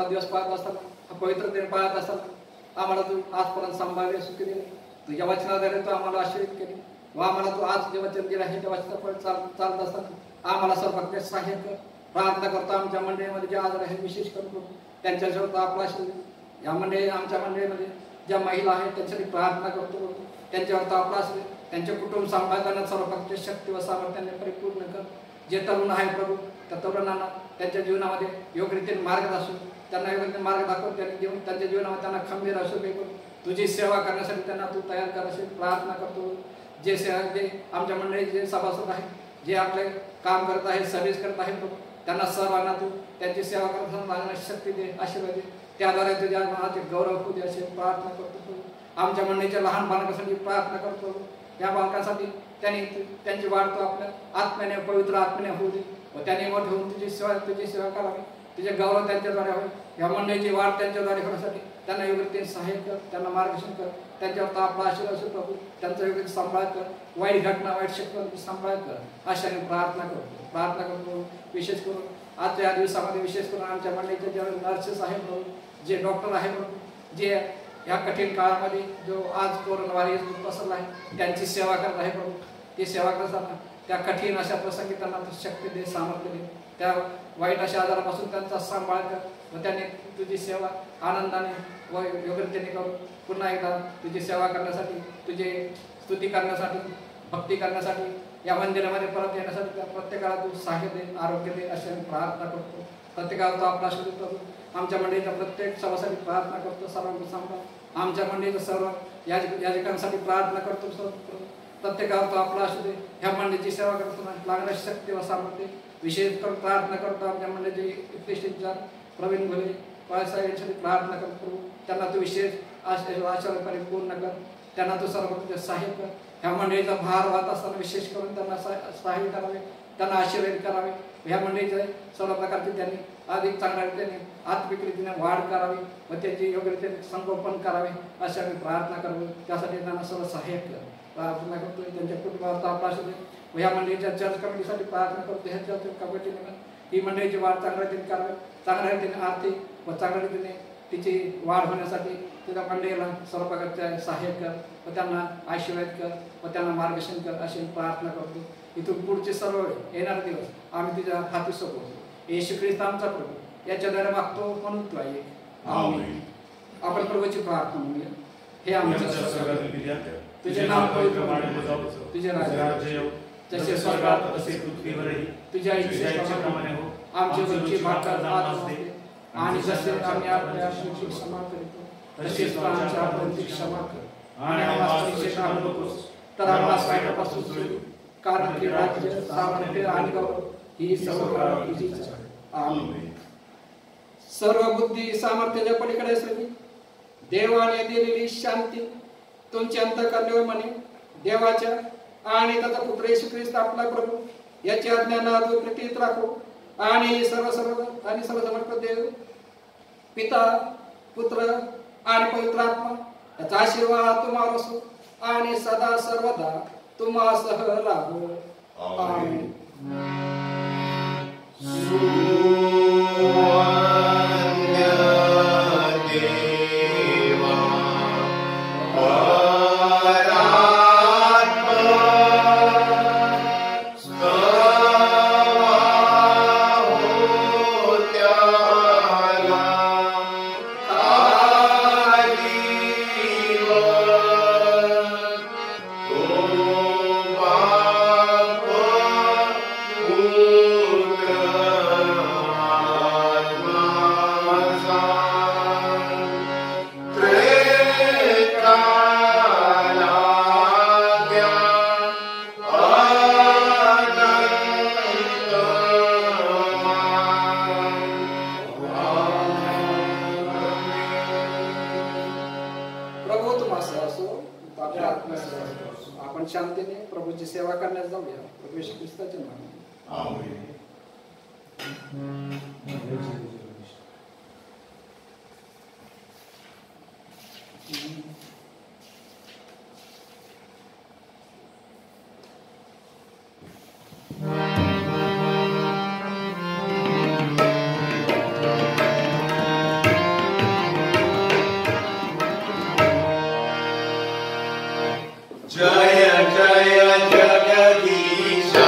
दिवस पाहत असताना, पवित्र दिन पाहत असताना आम्हाला तू आजपर्यंत सांभाळले, सुखी दिले. तुझ्या वचनाद्वारे तू आम्हाला आशीर्वाद केले व आम्हाला तू आज जे वचन दिलं आहे त्या वचनाप्रमाणे चालत असताना आम्हाला सर्व सहाय्य कर. प्रार्थना करतो आमच्या मंडळीमध्ये जे आजार आहेत विशेष करून त्यांच्यासोबत आपला आशीर्वाद. या आमच्या मंडळीमध्ये ज्या महिला आहेत त्यांच्यासाठी प्रार्थना करतो, त्यांच्यावर आपला आशीर्वाद. त्यांचे कुटुंब सांभाळताना सर्व प्रकारची शक्ती व सामर्थ्याने परिपूर्ण कर. जे तरुण आहे प्रभू त्या तरुणांना त्यांच्या जीवनामध्ये योग्य रीतीने मार्ग असू, त्यांना योग्य मार्ग दाखव. त्यांच्या जीवनामध्ये त्यांना खंबीर असू दे. तुझी सेवा करण्यासाठी त्यांना तू तयार कर अशी प्रार्थना करतो. जे आमच्या मंडळीत जे सभासद आहेत, जे आपले काम करत आहेत, सर्व्हिस करत आहेत, त्यांना सर्वांना तू त्यांची सेवा करताना शक्ती दे, आशीर्वाद दे. त्याद्वारे तुझ्या नावाचे गौरव होऊ दे अशी प्रार्थना करतो. आमच्या मंडळीच्या लहान बालकासाठी प्रार्थना करतो. या बालकासाठी त्यांची वाढ तू आपल्या आत्म्याने पवित्र आत्म्याने होऊ दे व त्याने मोठे होऊन तुझी सेवा करावी. तुझे गौरव त्यांच्याद्वारे होईल. या मंडळीची वाढ त्यांच्याद्वारे होण्यासाठी त्यांना योग्यतेने सहाय्य कर, त्यांना मार्गदर्शन कर. त्यांच्यावर तो आपला आशीर्वाद असो प्रभू. त्यांचा योग्य सांभाळ कर. वाईट घटना वाईट शक्ती सांभाळ कर. अशाने प्रार्थना करतो. विशेष करून आजच्या या दिवसामध्ये विशेष करून आमच्या मंडळीचे जे नर्सेस आहे प्रभू, जे डॉक्टर आहे प्रभू, जे या कठीण काळामध्ये जो आज कोरोना व्हायरस पसरला आहे त्यांची सेवा करत आहे प्रभू. ती सेवा करताना त्या कठीण अशा प्रसंगी त्यांना शक्ती दे, सामर्थ्य दे. त्या वाईट अशा आजारापासून त्यांचा सांभाळ कर व त्याने तुझी सेवा आनंदाने व योग्यतेने करून पुन्हा एकदा तुझी सेवा करण्यासाठी, तुझी स्तुती करण्यासाठी, भक्ती करण्यासाठी, या मंदिरामध्ये परत येण्यासाठी त्या प्रत्येकाला तू सहाय्य दे, आरोग्य दे अशी आम्ही प्रार्थना करतो. प्रत्येकाला तो आपला आशीर्वाद करतो. आमच्या मंडळीच्या प्रत्येक सभासाठी प्रार्थना करतो. सर्वांना सांभाळ. आमच्या मंडळीचं सर्व याजकांसाठी प्रार्थना करतो. प्रत्येकाला तो आपला आशीर्वाद दे. ह्या मंडळीची सेवा करताना लागणारी शक्ती व सामर्थ्य विशेष करून प्रार्थना करतो. आमच्या मंडळीचे इफ्तिशार प्रवीण भले पाळसाहेब यांच्यासाठी प्रार्थना करतो. त्यांना तू विशेष आशीर्वाद पूर्ण कर. त्यांना तू सर्व सहाय्य कर. ह्या मंडळीचा भार वाहत असताना विशेष करून त्यांना सहाय्य करावे, त्यांना आशीर्वाद करावे. ह्या मंडळीचे सर्व प्रकारचे त्यांनी अधिक चांगल्या रीतीने आत्मिक रीतीने वाढ करावी व त्याची योग्य रीतीने संगोपन करावे अशी आम्ही प्रार्थना करावी. त्यासाठी त्यांना सर्व सहाय्य कर. प्रार्थना करतो. त्यांच्या कुटुंबावर आपला आशीर्वाद व ह्या मंडळीच्या चर्च कमिटीसाठी प्रार्थना करतो. ह्या चर्च कमिटीने ही मंडळीची वाढ चांगल्या रीतीने करावी, चांगल्या रीतीने आर्थिक व चांगल्या रीतीने तिची वाढ होण्यासाठी तुझ्या मंडळीला सर्व प्रकारचे सहाय्य कर व त्यांना आशीर्वाद कर व त्यांना मार्गदर्शन कर अशी प्रार्थना करतो. इथून पुढचे सर्व येणारे दिवस आम्ही तुझ्या हाती सोपवतो. येशू ख्रिस्त आमचा प्रभू याच्याद्वारे मागतो म्हणून तू आहे. आमेन. आपण प्रभूची प्रार्थना म्हणूया. हे आमच्या स्वर्गातील पित्या, तुझे नाव पवित्र मानले जावो, तुझे राज्य येवो, जसे स्वर्गात तसे पृथ्वीवरही तुझ्या इच्छेप्रमाणे हो. आमची रोजची भाकर आज दे आणि जसे आम्ही आपल्या दोषी क्षमा करतो तसेच तू आमच्या अपराधांची क्षमा कर आणि आम्हाला परीक्षेत आणू नकोस तर आम्हाला वाईटापासून सोड. कारण की राज्य, सामर्थ्य आणि गौरव ही सर्व तुझीच आहे. आमेन. सर्व बुद्धी सामर्थ्याच्या पलीकडे असलेली देवाने दिलेली शांती तुमच्या अंतःकरणावर म्हणे देवाच्या आणि त्याचा पुत्र येशू ख्रिस्त आपला प्रभू याची आज्ञा प्रीतीत राखो. आणि सर्व समर्थ देव पिता, पुत्र आणि पवित्र आत्मा याचा आशीर्वाद तुम्हाला असो आणि सदा सर्वदा तुम्हासह राहो. आमेन. आपण शांतीने प्रभूची सेवा करण्यास जाऊया. प्रभू येशू ख्रिस्ताच्या नावाने. आमेन. जय जय जगदीशा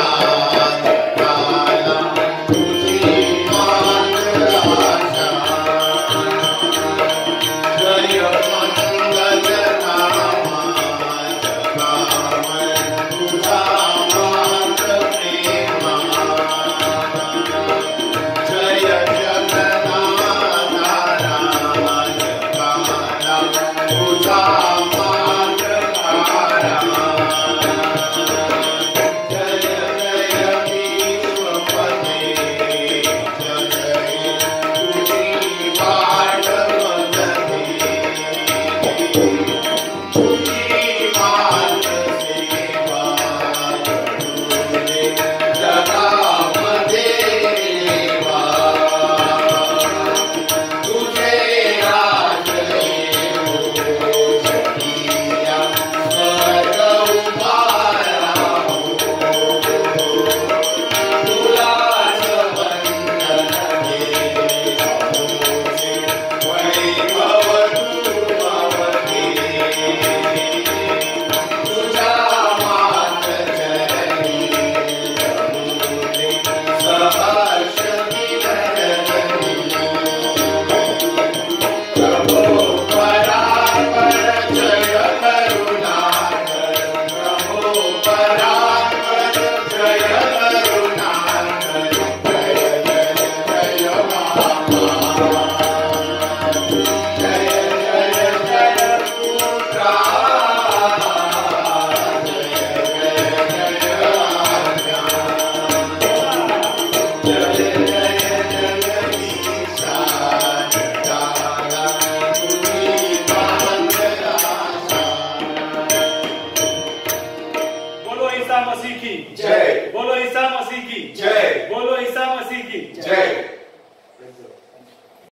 ईसा मसीह की जय। बोलो ईसा